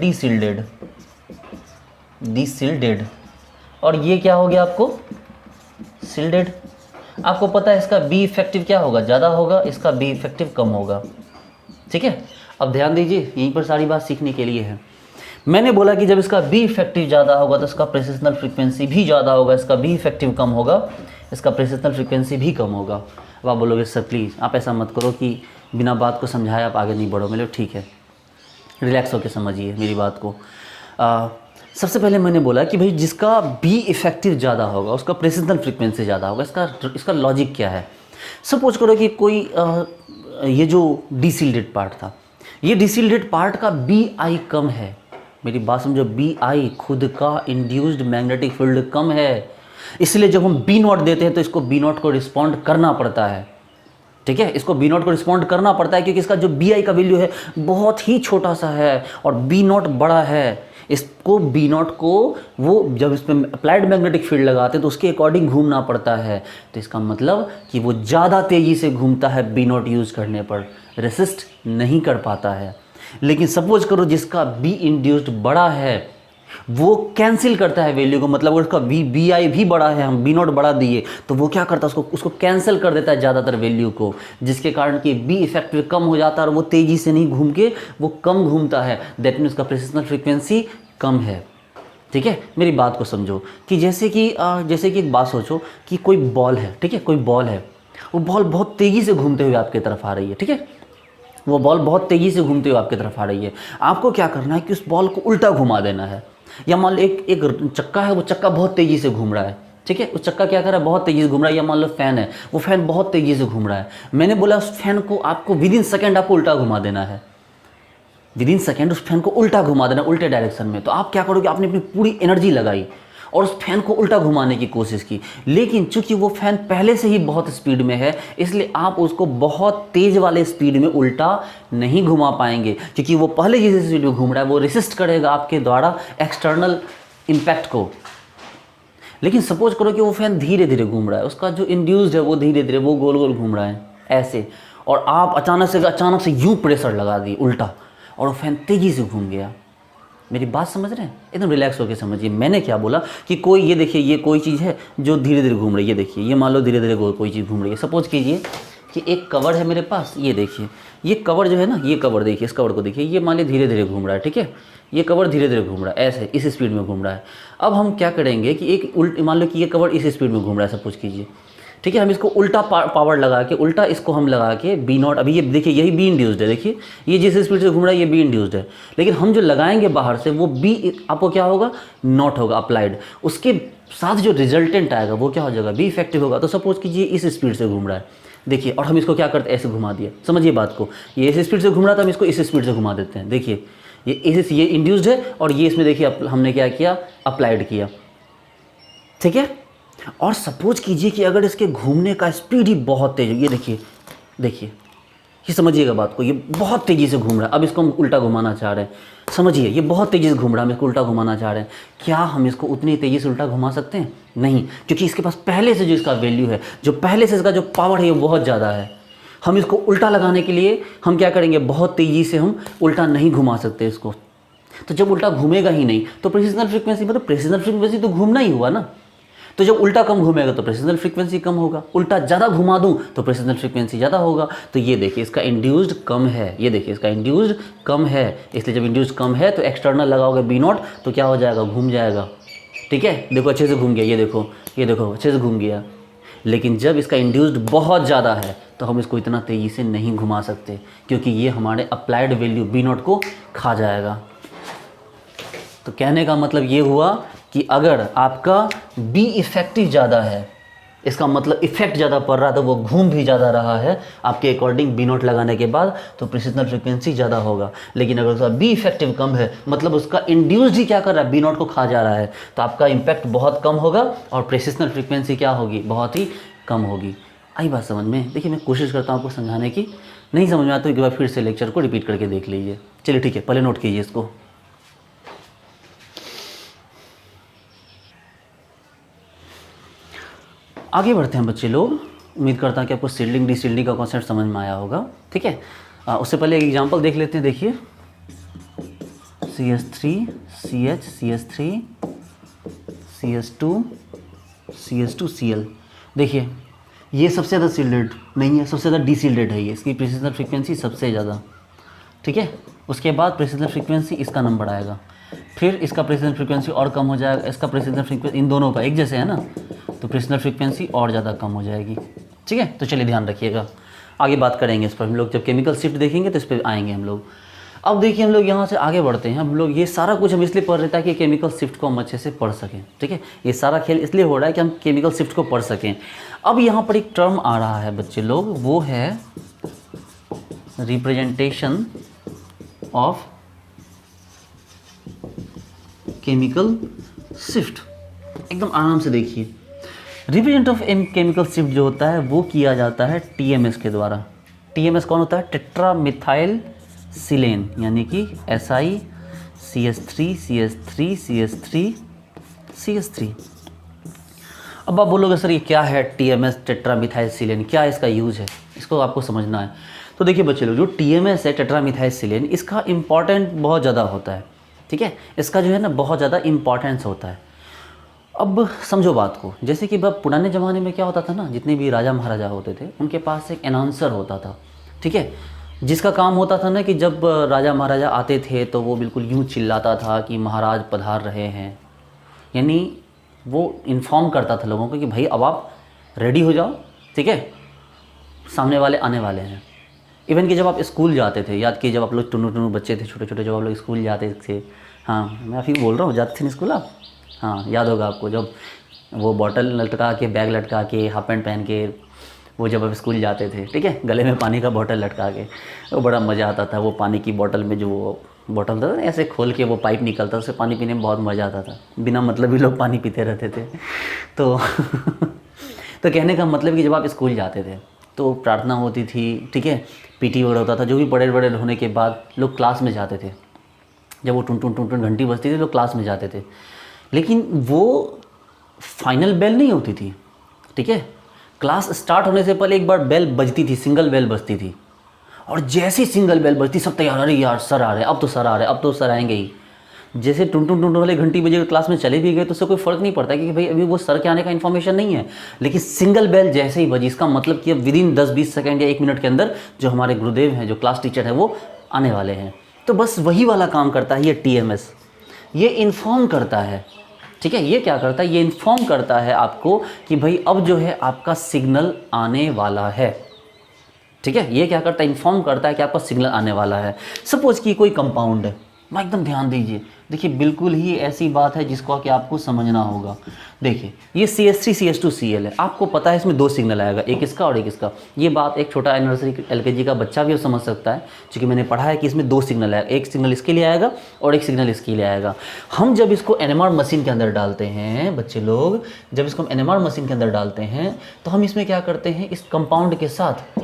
डिसिल्डेड, और ये क्या हो गया आपको, सिल्डेड। आपको पता है इसका बी इफेक्टिव क्या होगा, ज़्यादा होगा, इसका बी इफेक्टिव कम होगा। ठीक है, अब ध्यान दीजिए, यहीं पर सारी बात सीखने के लिए है। मैंने बोला कि जब इसका बी इफेक्टिव ज़्यादा होगा तो इसका प्रेसिशनल फ्रीक्वेंसी भी ज़्यादा होगा, इसका बी इफेक्टिव कम होगा, इसका प्रेसिशनल फ्रीक्वेंसी भी कम होगा। अब आप बोलोगे सर प्लीज़ आप ऐसा मत करो कि बिना बात को समझाए आप आगे नहीं बढ़ो। मतलब ठीक है, रिलैक्स होकर समझिए मेरी बात को। सबसे पहले मैंने बोला कि भाई जिसका बी इफेक्टिव ज़्यादा होगा उसका प्रेसिशनल फ्रीक्वेंसी ज़्यादा होगा। इसका लॉजिक क्या है, सपोज करो कि कोई ये जो डिसिल्डेड पार्ट था, ये डिसिल्डेड पार्ट का बी आई कम है। मेरी बात समझो, बी आई खुद का इंड्यूस्ड मैग्नेटिक फील्ड कम है, इसलिए जब हम बी नॉट देते हैं तो इसको बी नॉट को रिस्पॉन्ड करना पड़ता है। ठीक है, इसको बी नॉट को रिस्पॉन्ड करना पड़ता है क्योंकि इसका जो बी आई का वैल्यू है बहुत ही छोटा सा है और बी नॉट बड़ा है। इसको बी नॉट को वो जब इस पर अप्लाइड मैग्नेटिक फील्ड लगाते हैं तो उसके अकॉर्डिंग घूमना पड़ता है। तो इसका मतलब कि वो ज़्यादा तेज़ी से घूमता है, बी नॉट यूज़ करने पर रेसिस्ट नहीं कर पाता है। लेकिन सपोज करो जिसका बी इंड्यूस्ड बड़ा है वो कैंसिल करता है वैल्यू को, मतलब उसका बी आई भी बड़ा है, हम बी नॉट बढ़ा दिए तो वो क्या करता है, उसको कैंसिल कर देता है ज़्यादातर वैल्यू को, जिसके कारण कि बी इफेक्टिव कम हो जाता है और वो तेज़ी से नहीं घूम के वो कम घूमता है। दैट मीन्स उसका प्रेसिशनल फ्रीक्वेंसी कम है। ठीक है, मेरी बात को समझो कि जैसे कि एक बात सोचो कि कोई बॉल है, ठीक है, कोई बॉल है, वो बॉल बहुत तेज़ी से घूमते हुए आपकी तरफ आ रही है। ठीक है, वो बॉल बहुत तेज़ी से घूमते हुए आपकी तरफ आ रही है। आपको क्या करना है कि उस बॉल को उल्टा घुमा देना है। या मान लो एक चक्का है, वो चक्का बहुत तेज़ी से घूम रहा है। ठीक है, उस चक्का क्या कर रहा है, बहुत तेज़ी से घूम रहा है। या मान लो फैन है, वो फैन बहुत तेज़ी से घूम रहा है। मैंने बोला उस फैन को आपको विदिन सेकेंड आपको उल्टा घुमा देना है, विदिन सेकेंड उस फैन को उल्टा घुमा देना, उल्टे डायरेक्शन में। तो आप क्या करोगे, आपने अपनी पूरी एनर्जी लगाई और उस फैन को उल्टा घुमाने की कोशिश की, लेकिन चूंकि वो फैन पहले से ही बहुत स्पीड में है इसलिए आप उसको बहुत तेज़ वाले स्पीड में उल्टा नहीं घुमा पाएंगे, क्योंकि वो पहले जिस स्पीड में घूम रहा है वो रेसिस्ट करेगा आपके द्वारा एक्सटर्नल इम्पैक्ट को। लेकिन सपोज करो कि वो फैन धीरे धीरे घूम रहा है, उसका जो इंड्यूस्ड है वो धीरे धीरे वो गोल गोल घूम रहा है ऐसे, और आप अचानक से यूँ प्रेशर लगा दिए उल्टा, और वो फैन तेज़ी से घूम गया। मेरी बात समझ रहे हैं? एकदम रिलैक्स होकर समझिए। मैंने क्या बोला कि कोई, ये देखिए, ये कोई चीज़ है जो धीरे धीरे घूम रही है, ये देखिए, ये मान लो धीरे धीरे कोई चीज़ घूम रही है। सपोज कीजिए कि एक कवर है मेरे पास, ये देखिए, ये कवर जो है ना, ये कवर देखिए, इस कवर को देखिए, ये मान ली धीरे धीरे घूम रहा है, ठीक है, ये कवर धीरे धीरे घूम रहा है ऐसे, इस स्पीड में घूम रहा है। अब हम क्या करेंगे कि एक मान लो कि ये कवर इस स्पीड में घूम रहा है, सपोज कीजिए, ठीक है, हम इसको उल्टा पावर लगा के, उल्टा इसको हम लगा के बी नॉट, अभी ये देखिए यही बी इंड्यूस्ड है, देखिए ये जिस स्पीड से घूम रहा है ये बी इंड्यूस्ड है, लेकिन हम जो लगाएंगे बाहर से वो बी आपको क्या होगा, नॉट होगा अप्लाइड, उसके साथ जो रिजल्टेंट आएगा वो क्या हो जाएगा, बी इफेक्टिव होगा। तो सपोज कीजिए इस स्पीड से घूम रहा है, देखिए, और हम इसको क्या करते हैं, ऐसे घुमा दिया, समझिए बात को, ये इस स्पीड से घूम रहा था, हम इसको इस स्पीड से घुमा देते हैं, देखिए ये इंड्यूस्ड है, और ये इसमें देखिए हमने क्या किया, अप्लाइड किया, ठीक है। और सपोज कीजिए कि अगर इसके घूमने का स्पीड ही बहुत तेज है, ये देखिए, देखिए, ये समझिएगा बात को, ये बहुत तेज़ी से घूम रहा है, अब इसको हम उल्टा घुमाना चाह रहे हैं, समझिए ये बहुत तेज़ी से घूम रहा है, हम इसको उल्टा घुमाना चाह रहे हैं, क्या हम इसको उतनी तेज़ी से उल्टा घुमा सकते हैं? नहीं, क्योंकि इसके पास पहले से जो इसका वैल्यू है, जो पहले से इसका जो पावर है वो बहुत ज़्यादा है। हम इसको उल्टा लगाने के लिए हम क्या करेंगे, बहुत तेज़ी से हम उल्टा नहीं घुमा सकते इसको। तो जब उल्टा घूमेगा ही नहीं तो प्रेसिजनल फ्रीक्वेंसी, मतलब प्रेसिजनल फ्रीक्वेंसी तो घूमना ही हुआ ना। तो जब उल्टा कम घूमेगा तो प्रेसिजनल फ्रीक्वेंसी कम होगा, उल्टा ज़्यादा घुमा दूं तो प्रेसिजनल फ्रीक्वेंसी ज़्यादा होगा। तो ये देखिए इसका इंड्यूस्ड कम है, ये देखिए इसका इंड्यूस्ड कम है, इसलिए जब इंड्यूस्ड कम है तो एक्सटर्नल लगाओगे बी नॉट तो क्या हो जाएगा, घूम जाएगा, ठीक है। देखो अच्छे से घूम गया, ये देखो, ये देखो अच्छे से घूम गया। लेकिन जब इसका इंड्यूस्ड बहुत ज़्यादा है तो हम इसको इतना तेज़ी से नहीं घुमा सकते, क्योंकि ये हमारे अप्लाइड वैल्यू बी नॉट को खा जाएगा। तो कहने का मतलब ये हुआ कि अगर आपका बी इफेक्टिव ज़्यादा है, इसका मतलब इफेक्ट ज़्यादा पड़ रहा है, तो वो घूम भी ज़्यादा रहा है आपके अकॉर्डिंग बी नॉट लगाने के बाद, तो प्रेसिजनल फ्रीक्वेंसी ज़्यादा होगा। लेकिन अगर उसका बी इफेक्टिव कम है, मतलब उसका इंड्यूस्ड ही क्या कर रहा है, बी नॉट को खा जा रहा है, तो आपका इम्पैक्ट बहुत कम होगा और प्रेसिजनल फ्रीक्वेंसी क्या होगी, बहुत ही कम होगी। आई बात समझ में? देखिए मैं कोशिश करता हूँ आपको समझाने की, नहीं समझ में आता तो एक बार फिर से लेक्चर को रिपीट करके देख लीजिए। चलिए ठीक है, पहले नोट कीजिए इसको। आगे बढ़ते हैं बच्चे लोग। उम्मीद करता हूँ कि आपको सील्डिंग डीसील्डिंग का कॉन्सेप्ट समझ में आया होगा, ठीक है। उससे पहले एक एग्जांपल देख लेते हैं। देखिए CH3 CH CH3 CH2 CH2 Cl। देखिए ये सबसे ज़्यादा सील्डेड नहीं है, सबसे ज़्यादा डीसील्डेड है ये, इसकी प्रेसिजनल फ्रीक्वेंसी सबसे ज़्यादा, ठीक है। उसके बाद प्रेसिजनल फ्रीक्वेंसी इसका नंबर आएगा, फिर इसका प्रेसिजनल फ्रीक्वेंसी और कम हो जाएगा, इसका प्रेसिजनल फ्रीक्वेंसी, इन दोनों का एक जैसे है ना, तो प्रेसिजनल फ्रीक्वेंसी और ज़्यादा कम हो जाएगी, ठीक है। तो चलिए ध्यान रखिएगा, आगे बात करेंगे इस पर हम लोग, जब केमिकल शिफ्ट देखेंगे तो इस पर आएंगे हम लोग। अब देखिए हम लोग यहाँ से आगे बढ़ते हैं। हम लोग ये सारा कुछ हम इसलिए पढ़ रहे हैं कि केमिकल शिफ्ट को हम अच्छे से पढ़ सकें, ठीक है। ये सारा खेल इसलिए हो रहा है कि हम केमिकल शिफ्ट को पढ़ सकें। अब यहाँ पर एक टर्म आ रहा है बच्चे लोग, वो है रिप्रेजेंटेशन ऑफ केमिकल शिफ्ट। एकदम आराम से देखिए, रिप्रेजेंट ऑफ केमिकल शिफ्ट जो होता है वो किया जाता है TMS के द्वारा। TMS कौन होता है, टेट्रा मिथाइल सिलेन, यानी कि SiCH3 CH3 CH3 CH3। अब आप बोलोगे सर ये क्या है TMS टेट्रा मिथाइल सिलेन, क्या इसका यूज है, इसको आपको समझना है। तो देखिए बच्चे लोग, जो TMS है टेट्रा मिथाइल सिलेन, इसका इम्पॉर्टेंट बहुत ज़्यादा होता है, ठीक है। इसका जो है ना बहुत ज़्यादा इम्पॉर्टेंस होता है। अब समझो बात को, जैसे कि पुराने ज़माने में क्या होता था ना, जितने भी राजा महाराजा होते थे उनके पास एक अनाउंसर होता था, ठीक है, जिसका काम होता था ना कि जब राजा महाराजा आते थे तो वो बिल्कुल यूँ चिल्लाता था कि महाराज पधार रहे हैं, यानी वो इन्फॉर्म करता था लोगों को कि भाई अब आप रेडी हो जाओ, ठीक है, सामने वाले आने वाले हैं। इवन कि जब आप स्कूल जाते थे, याद कीजिए जब आप लोग टुन्नू टुन्नू बच्चे थे छोटे छोटे, जब आप लोग स्कूल जाते थे, हाँ मैं अभी बोल रहा हूँ, जाते थे ना स्कूल आप, हाँ याद होगा आपको, जब वो बॉटल लटका के, बैग लटका के, हाफ पैंट पहन के, वो जब आप स्कूल जाते थे, ठीक है, गले में पानी का बॉटल लटका के, वो बड़ा मज़ा आता था। वो पानी की बॉटल में जो वो बॉटल था ऐसे खोल के वो पाइप निकलता, उससे पानी पीने में बहुत मज़ा आता था, बिना मतलब ही लोग पानी पीते रहते थे। तो तो कहने का मतलब कि जब आप स्कूल जाते थे तो प्रार्थना होती थी, ठीक है, PT वगैरह होता था, जो भी बड़े बड़े होने के बाद लोग क्लास में जाते थे। जब वो टुन टुन टुन टुन घंटी बजती थी लोग क्लास में जाते थे। लेकिन वो फाइनल बेल नहीं होती थी, ठीक है, क्लास स्टार्ट होने से पहले एक बार बेल बजती थी, सिंगल बेल बजती थी, और जैसे ही सिंगल बेल बजती सब तैयार, अरे यार सर आ रहे हैं, अब तो सर आ रहे हैं, अब तो सर आएंगे ही। जैसे टुन टुन टुन वाले घंटी बजे क्लास में चले भी गए तो उससे कोई फ़र्क नहीं पड़ता कि भाई अभी वो सर के आने का इन्फॉर्मेशन नहीं है। लेकिन सिंगल बेल जैसे ही बजी, इसका मतलब कि अब विदिन 10-20 सेकंड या 1 मिनट के अंदर जो हमारे गुरुदेव हैं, जो क्लास टीचर हैं, वो आने वाले हैं। तो बस वही वाला काम करता है ये TMS, ये इन्फॉर्म करता है, ठीक है। ये क्या करता है, ये इन्फॉर्म करता है आपको कि भाई अब जो है आपका सिग्नल आने वाला है, ठीक है। ये क्या करता है, इन्फॉर्म करता है कि आपका सिग्नल आने वाला है। सपोज कि कोई कंपाउंड है, मैं एकदम ध्यान दीजिए, देखिए बिल्कुल ही ऐसी बात है जिसको कि आपको समझना होगा। देखिए ये CH3CH2Cl है, आपको पता है इसमें 2 सिग्नल आएगा, एक इसका और एक इसका। ये बात एक छोटा नर्सरी LKG का बच्चा भी समझ सकता है, क्योंकि मैंने पढ़ा है कि इसमें 2 सिग्नल आएगा, एक सिग्नल इसके लिए आएगा और एक सिग्नल इसके लिए आएगा। हम जब इसको NMR मशीन के अंदर डालते हैं, बच्चे लोग जब इसको हम NMR मशीन के अंदर डालते हैं तो हम इसमें क्या करते हैं, इस कंपाउंड के साथ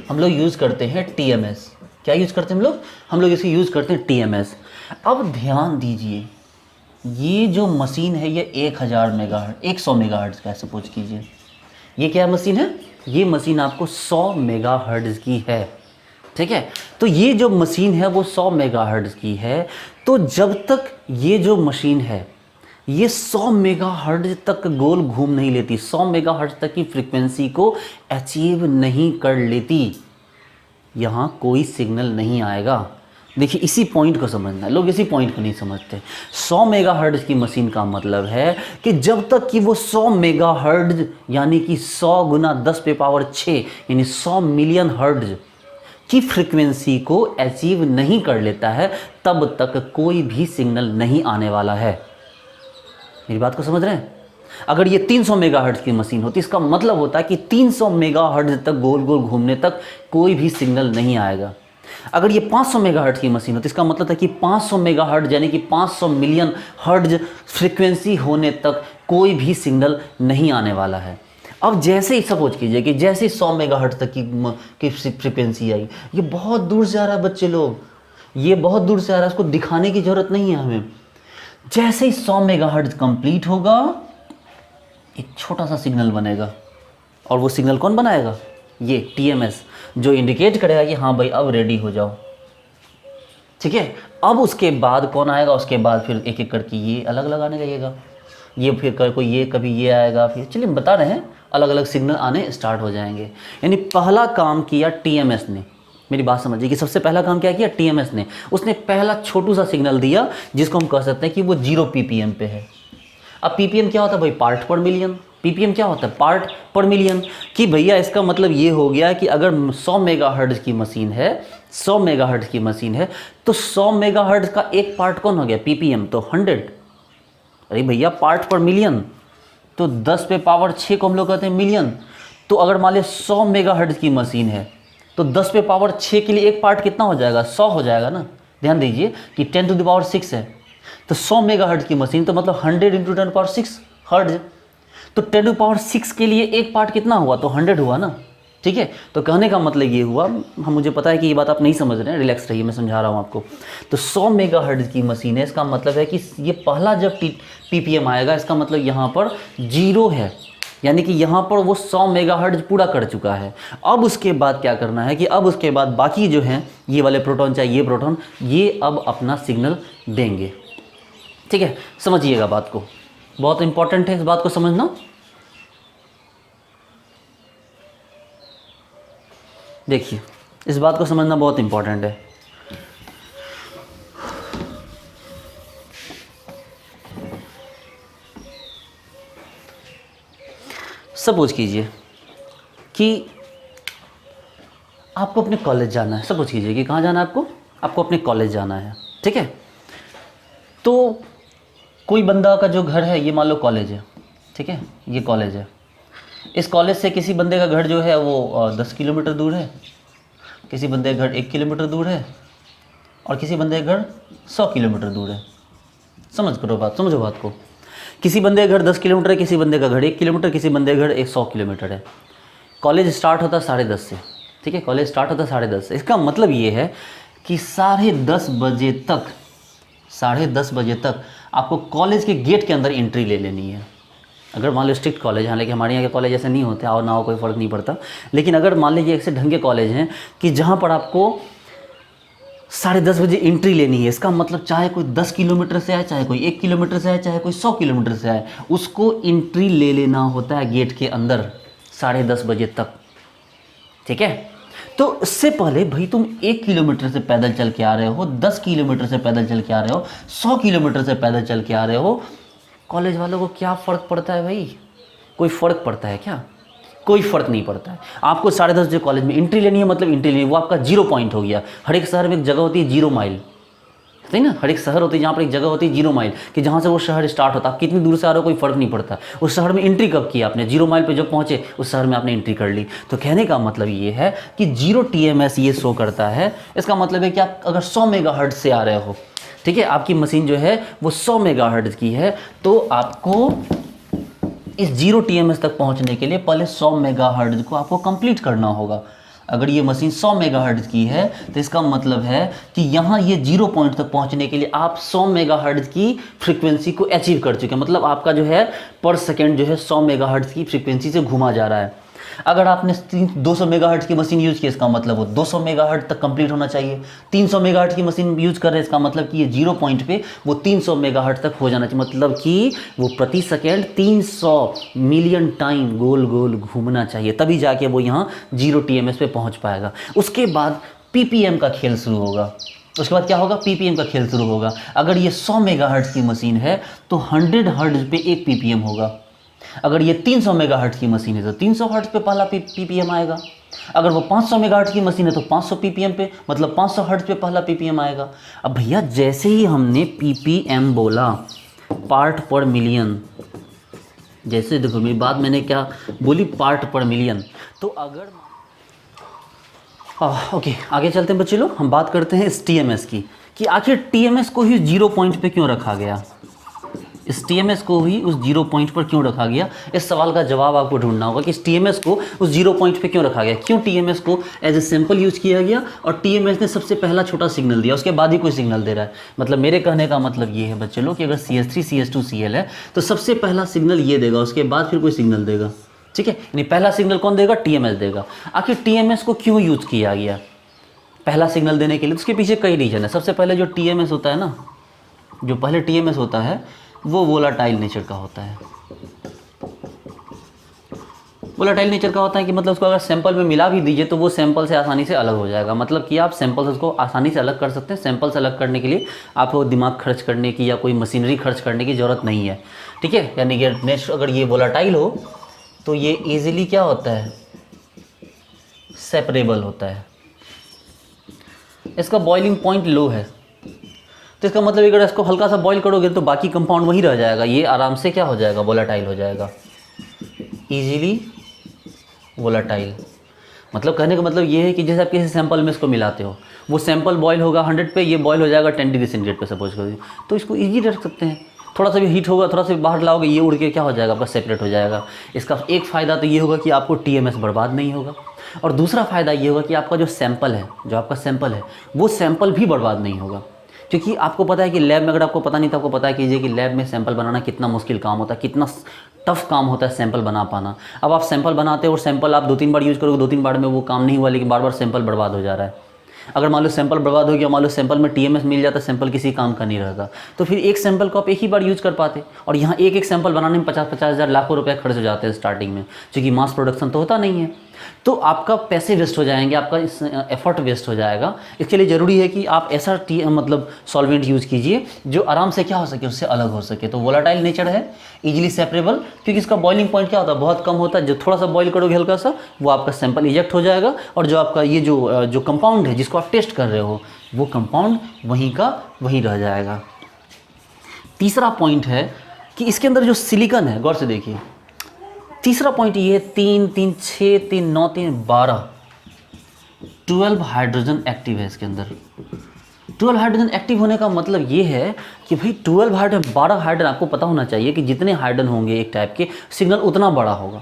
हम लोग यूज़ करते हैं TMS। क्या यूज़ करते हैं हम लोग इसकी यूज़ करते हैं TMS। अब ध्यान दीजिए, ये जो मशीन है ये 1000 मेगाहर्ट्ज़ 100 मेगाहर्ट्ज़ का है, सपोज कीजिए। ये क्या मशीन है, ये मशीन आपको 100 मेगाहर्ट्ज़ की है, ठीक है। तो ये जो मशीन है वो 100 मेगाहर्ट्ज़ की है। तो जब तक ये जो मशीन है ये 100 मेगाहर्ट्ज़ तक गोल घूम नहीं लेती, 100 मेगाहर्ट्ज़ तक की फ्रीक्वेंसी को अचीव नहीं कर लेती, यहाँ कोई सिग्नल नहीं आएगा। देखिए इसी पॉइंट को समझना है, लोग इसी पॉइंट को नहीं समझते। 100 मेगाहर्ट्ज़ की मशीन का मतलब है कि जब तक कि वो 100 मेगाहर्ट्ज़ यानी कि 100 गुना 10⁻6 यानी 100 मिलियन हर्ट्ज़ की फ्रीक्वेंसी को अचीव नहीं कर लेता है, तब तक कोई भी सिग्नल नहीं आने वाला है। मेरी बात को समझ रहे हैं? अगर ये 300 मेगाहर्ट्ज़ की मशीन होती, इसका मतलब होता है कि 300 मेगाहर्ट्ज़ तक गोल गोल घूमने तक कोई भी सिग्नल नहीं आएगा। अगर ये 500 मेगाहर्ट्ज़ की मशीन होती, इसका मतलब था कि 500 मेगाहर्ट्ज़ यानी कि 500 मिलियन हर्ट्ज़ फ्रीक्वेंसी होने तक कोई भी सिग्नल नहीं आने वाला है। अब जैसे ही सपोज कीजिए कि जैसे ही 100 मेगाहर्ट्ज़ तक की फ्रीक्वेंसी आई, ये बहुत दूर से आ रहा है बच्चे लोग, ये बहुत दूर से आ रहा है, इसको दिखाने की ज़रूरत नहीं है हमें। जैसे ही 100 मेगाहर्ट्ज़ कंप्लीट होगा, एक छोटा सा सिग्नल बनेगा, और वो सिग्नल कौन बनाएगा, ये TMS, जो इंडिकेट करेगा कि हाँ भाई अब रेडी हो जाओ, ठीक है। अब उसके बाद कौन आएगा, उसके बाद फिर एक एक करके ये अलग अलग आने लगेगा, ये फिर कोई ये कभी ये आएगा, फिर चलिए हम बता रहे हैं अलग अलग सिग्नल आने स्टार्ट हो जाएंगे। यानी पहला काम किया TMS ने, मेरी बात समझिए कि सबसे पहला काम क्या किया TMS ने, उसने पहला छोटू सा सिग्नल दिया जिसको हम कह सकते हैं कि वो 0 ppm पे है। अब ppm क्या होता है भाई, पार्ट पर मिलियन। ppm क्या होता है, पार्ट पर मिलियन। कि भैया इसका मतलब ये हो गया कि अगर 100 मेगाहर्ट्ज़ की मशीन है, 100 मेगाहर्ट्ज़ की मशीन है, तो 100 मेगाहर्ट्ज़ का एक पार्ट कौन हो गया, ppm, तो 100। अरे भैया पार्ट पर मिलियन, तो 10⁻6 को हम लोग कहते हैं मिलियन। तो अगर मान लिया 100 मेगाहर्ट्ज़ की मशीन है, तो 10⁻6 के लिए एक पार्ट कितना हो जाएगा, 100 हो जाएगा ना। ध्यान दीजिए कि 10⁻6 है, तो 100 मेगाहर्ट्ज़ की मशीन, तो मतलब 100 × 10⁻6 हर्ट्ज़। तो 10⁻6 के लिए एक पार्ट कितना हुआ, तो 100 हुआ ना, ठीक है। तो कहने का मतलब ये हुआ, हम मुझे पता है कि ये बात आप नहीं समझ रहे हैं, रिलैक्स रहिए, मैं समझा रहा हूँ आपको। तो 100 मेगाहर्ट्ज़ की मशीन है, इसका मतलब है कि ये पहला जब ppm आएगा, इसका मतलब यहाँ पर 0 है, यानी कि यहाँ पर वो 100 मेगाहर्ट्ज़ पूरा कर चुका है। अब उसके बाद क्या करना है कि अब उसके बाद बाकी जो हैं ये वाले प्रोटॉन चाहे ये प्रोटॉन, ये अब अपना सिग्नल देंगे, ठीक है। समझिएगा बात को, बहुत इंपॉर्टेंट है इस बात को समझना। देखिए इस बात को समझना बहुत इंपॉर्टेंट है। सपोज कीजिए कि आपको अपने कॉलेज जाना है, सपोज कीजिए कि कहाँ जाना है आपको अपने कॉलेज जाना है, ठीक है। तो कोई बंदा का जो घर है, ये मान लो कॉलेज है, ठीक है, ये कॉलेज है। इस कॉलेज से किसी बंदे का घर जो है वो 10 किलोमीटर दूर है, किसी बंदे का घर 1 किलोमीटर दूर है, और किसी बंदे का घर 100 किलोमीटर दूर है। समझो बात को। किसी बंदे का घर 10 किलोमीटर है, किसी बंदे का घर 1 किलोमीटर, किसी बंदे का घर 100 किलोमीटर है। कॉलेज स्टार्ट होता 10:30 से, ठीक है, कॉलेज स्टार्ट होता 10:30 से। इसका मतलब ये है कि 10:30 बजे तक, 10:30 बजे तक आपको कॉलेज के गेट के अंदर एंट्री ले लेनी है, अगर मान लो स्ट्रिक्ट कॉलेज, हालांकि हमारे यहाँ के कॉलेज ऐसे नहीं होते और ना हो कोई फ़र्क नहीं पड़ता, लेकिन अगर मान लीजिए ऐसे ढंग के कॉलेज हैं कि जहाँ पर आपको 10:30 बजे एंट्री लेनी है, इसका मतलब चाहे कोई 10 किलोमीटर से आए, चाहे कोई 1 किलोमीटर से आए, चाहे कोई 100 किलोमीटर से आए, उसको एंट्री ले लेना होता है गेट के अंदर 10:30 बजे तक। ठीक है, तो इससे पहले भाई तुम 1 किलोमीटर से पैदल चल के आ रहे हो, 10 किलोमीटर से पैदल चल के आ रहे हो, 100 किलोमीटर से पैदल चल के आ रहे हो, कॉलेज वालों को क्या फ़र्क पड़ता है भाई? कोई फ़र्क पड़ता है क्या? कोई फ़र्क नहीं पड़ता है। आपको 10:30 बजे कॉलेज में एंट्री लेनी है, मतलब एंट्री लेनी है, वो आपका 0 पॉइंट हो गया। हर एक शहर में एक जगह होती है 0 माइल, सही ना, हर एक शहर होती है जहाँ पर एक जगह होती है 0 माइल, कि जहाँ से वो शहर स्टार्ट होता है। आप कितनी दूर से आ रहे हो कोई फ़र्क नहीं पड़ता, उस शहर में एंट्री कब की आपने, 0 माइल पे जब पहुँचे उस शहर में आपने एंट्री कर ली। तो कहने का मतलब ये है कि 0 TMS ये शो करता है। इसका मतलब है कि आप अगर 100 मेगाहर्ट्ज़ से आ रहे हो, ठीक है, आपकी मशीन जो है वो 100 मेगाहर्ट्ज़ की है, तो आपको इस 0 TMS तक पहुंचने के लिए पहले 100 मेगाहर्ट्ज़ को आपको कंप्लीट करना होगा। अगर ये मशीन 100 मेगाहर्ट्ज़ की है तो इसका मतलब है कि यहाँ ये 0 पॉइंट तक पहुंचने के लिए आप 100 मेगाहर्ट्ज़ की फ्रीक्वेंसी को अचीव कर चुके हैं। मतलब आपका जो है पर सेकेंड जो है 100 मेगाहर्ट्ज़ की फ्रीक्वेंसी से घुमा जा रहा है। अगर आपने 200 मेगाहर्ट्ज़ की मशीन यूज़ की, इसका मतलब वो 200 मेगाहर्ट्ज़ तक कंप्लीट होना चाहिए। 300 मेगाहर्ट्ज़ की मशीन यूज़ कर रहे हैं, इसका मतलब कि ये 0 पॉइंट पे वो 300 मेगाहर्ट्ज़ तक हो जाना चाहिए। मतलब कि वो प्रति सेकेंड 300 मिलियन टाइम गोल गोल घूमना चाहिए, तभी जाके वो यहाँ 0 TMS पे पहुँच पाएगा। उसके बाद PPM का खेल शुरू होगा। उसके बाद क्या होगा? PPM का खेल शुरू होगा। अगर ये 100 मेगाहर्ट्ज़ की मशीन है तो 100 हर्ट्ज़ पे 1 PPM होगा। अगर ये 300 मेगाहर्ट्ज़ की मशीन है तो 300 हर्ट्ज़ पे पहला PPM आएगा। अगर वो 500 मेगाहर्ट्ज़ की मशीन है तो 500 PPM पे, मतलब 500 हर्ट्ज़ पे पहला PPM आएगा। अब भैया जैसे ही हमने PPM बोला, पार्ट पर मिलियन, जैसे देखो मेरी बात मैंने क्या बोली, पार्ट पर मिलियन, तो अगर ओके आगे चलते हैं बच्चे लोग, हम बात करते हैं इस TMS की, कि आखिर TMS को ही 0 पॉइंट पे क्यों रखा गया, इस TMS को ही उस 0 पॉइंट पर क्यों रखा गया। इस सवाल का जवाब आपको ढूंढना होगा कि इस TMS को उस 0 पॉइंट पे क्यों रखा गया, क्यों TMS को एज ए सैंपल यूज़ किया गया और TMS ने सबसे पहला छोटा सिग्नल दिया, उसके बाद ही कोई सिग्नल दे रहा है। मतलब मेरे कहने का मतलब ये है बच्चे लोग कि अगर CH3 CH2 Cl है तो सबसे पहला सिग्नल ये देगा, उसके बाद फिर कोई सिग्नल देगा। ठीक है, यानी पहला सिग्नल कौन देगा? TMS देगा। आखिर TMS को क्यों यूज़ किया गया पहला सिग्नल देने के लिए? उसके पीछे कई रीजन है। सबसे पहले जो TMS होता है ना, जो पहले TMS होता है वो वोलाटाइल नेचर का होता है। वोलाटाइल नेचर का होता है कि मतलब उसको अगर सैंपल में मिला भी दीजिए तो वो सैंपल से आसानी से अलग हो जाएगा। मतलब कि आप सैंपल से उसको आसानी से अलग कर सकते हैं। सैंपल से अलग करने के लिए आपको दिमाग खर्च करने की या कोई मशीनरी खर्च करने की ज़रूरत नहीं है। ठीक है, यानी कि नेक्स्ट अगर ये वोलाटाइल हो तो ये ईजिली क्या होता है? सेपरेबल होता है। इसका बॉइलिंग पॉइंट लो है, तो इसका मतलब अगर इसको हल्का सा बॉईल करोगे तो बाकी कंपाउंड वहीं रह जाएगा, ये आराम से क्या हो जाएगा? वोलाटाइल हो जाएगा, इजीली वोलाटाइल। मतलब कहने का मतलब ये है कि जैसे आप किसी सैंपल में इसको मिलाते हो, वो सैंपल बॉईल होगा 100 पे, ये बॉईल हो जाएगा 10 डिग्री सेंटीग्रेड पे सपोज करिए, तो इसको ईजी रख सकते हैं। थोड़ा सा भी हीट होगा, थोड़ा सा भी बाहर लाओगे, ये उड़ के क्या हो जाएगा? आपका सेपरेट हो जाएगा। इसका एक फ़ायदा तो ये होगा कि आपको TMS बर्बाद नहीं होगा, और दूसरा फ़ायदा ये होगा कि आपका जो सैंपल है, जो आपका सैंपल है वो सैंपल भी बर्बाद नहीं होगा। क्योंकि आपको पता है कि लैब में, अगर आपको पता नहीं था, आपको पता है कीजिए कि लैब में सैंपल बनाना कितना मुश्किल काम होता है, कितना टफ काम होता है सैंपल बना पाना। अब आप सैंपल बनाते हो और सैंपल आप 2-3 बार यूज़ करोगे, 2-3 बार में वो काम नहीं हुआ, लेकिन बार बार सैंपल बर्बाद हो जा रहा है। अगर मान लो सैंपल बर्बाद हो गया, मान लो सैंपल में TMS मिल जाता, सैंपल किसी काम का नहीं रहता, तो फिर एक सैंपल को आप एक ही बार यूज़ कर पाते। और यहाँ एक एक सैंपल बनाने में 50-50 हज़ार लाखों रुपए खर्च हो जाते हैं स्टार्टिंग में, क्योंकि मास प्रोडक्शन तो होता नहीं है। तो आपका पैसे वेस्ट हो जाएंगे, आपका इस एफर्ट वेस्ट हो जाएगा। इसके लिए ज़रूरी है कि आप ऐसा मतलब सॉल्वेंट यूज़ कीजिए जो आराम से क्या हो सके, उससे अलग हो सके। तो वोलाटाइल नेचर है, इजीली सेपरेबल, क्योंकि इसका बॉइलिंग पॉइंट क्या होता है? बहुत कम होता है। जो थोड़ा सा बॉईल करोगे हल्का सा, वो आपका सैंपल इजेक्ट हो जाएगा, और जो आपका ये जो कंपाउंड है जिसको आप टेस्ट कर रहे हो, वो कंपाउंड वहीं का वहीं रह जाएगा। तीसरा पॉइंट है कि इसके अंदर जो सिलिकॉन है, गौर से देखिए, तीसरा पॉइंट ये है 3, 3, 6, 3, 9, 3, 12 हाइड्रोजन एक्टिव है इसके अंदर। 12 हाइड्रोजन एक्टिव होने का मतलब ये है कि भाई 12 हाइड्रोजन, 12 हाइड्रोजन, आपको पता होना चाहिए कि जितने हाइड्रोजन होंगे एक टाइप के, सिग्नल उतना बड़ा होगा।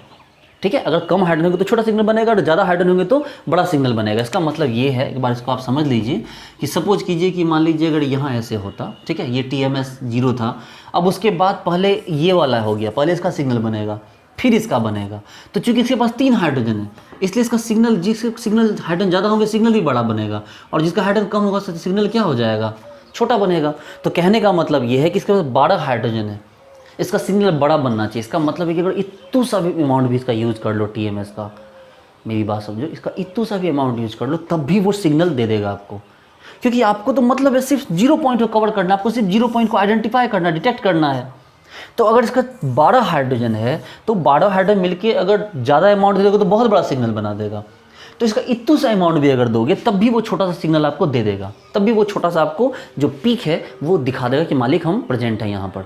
ठीक है, अगर कम हाइड्रोजन होंगे तो छोटा सिग्नल बनेगा, और ज़्यादा हाइड्रोजन होंगे तो बड़ा सिग्नल बनेगा। इसका मतलब ये है, एक बार इसको आप समझ लीजिए कि सपोज कीजिए कि मान लीजिए अगर यहाँ ऐसे होता, ठीक है, ये TMS 0 था, अब उसके बाद पहले ये वाला हो गया, पहले इसका सिग्नल बनेगा फिर इसका बनेगा, तो चूंकि इसके पास 3 हाइड्रोजन है इसलिए इसका सिग्नल, जिसके सिग्नल हाइड्रोजन ज़्यादा होंगे सिग्नल भी बड़ा बनेगा, और जिसका हाइड्रोजन कम होगा सिग्नल क्या हो जाएगा, छोटा बनेगा। तो कहने का मतलब ये है कि इसके पास 12 हाइड्रोजन है, इसका सिग्नल बड़ा बनना चाहिए। इसका मतलब है कि अगर इतू सा भी अमाउंट भी इसका यूज़ कर लो TMS का, मेरी बात समझो, इसका इतू सा भी अमाउंट यूज़ कर लो तब भी वो सिग्नल दे देगा आपको, क्योंकि आपको तो मतलब है सिर्फ 0 पॉइंट को कवर करना, आपको सिर्फ 0 पॉइंट को आइडेंटिफाई करना, डिटेक्ट करना है। तो अगर इसका 12 हाइड्रोजन है तो 12 हाइड्रोजन मिलके अगर ज़्यादा अमाउंट दे देगा तो बहुत बड़ा सिग्नल बना देगा। तो इसका इतू सा अमाउंट भी अगर दोगे तब भी वो छोटा सा सिग्नल आपको दे देगा, तब भी वो छोटा सा आपको जो पीक है वो दिखा देगा कि मालिक हम प्रेजेंट हैं यहाँ पर,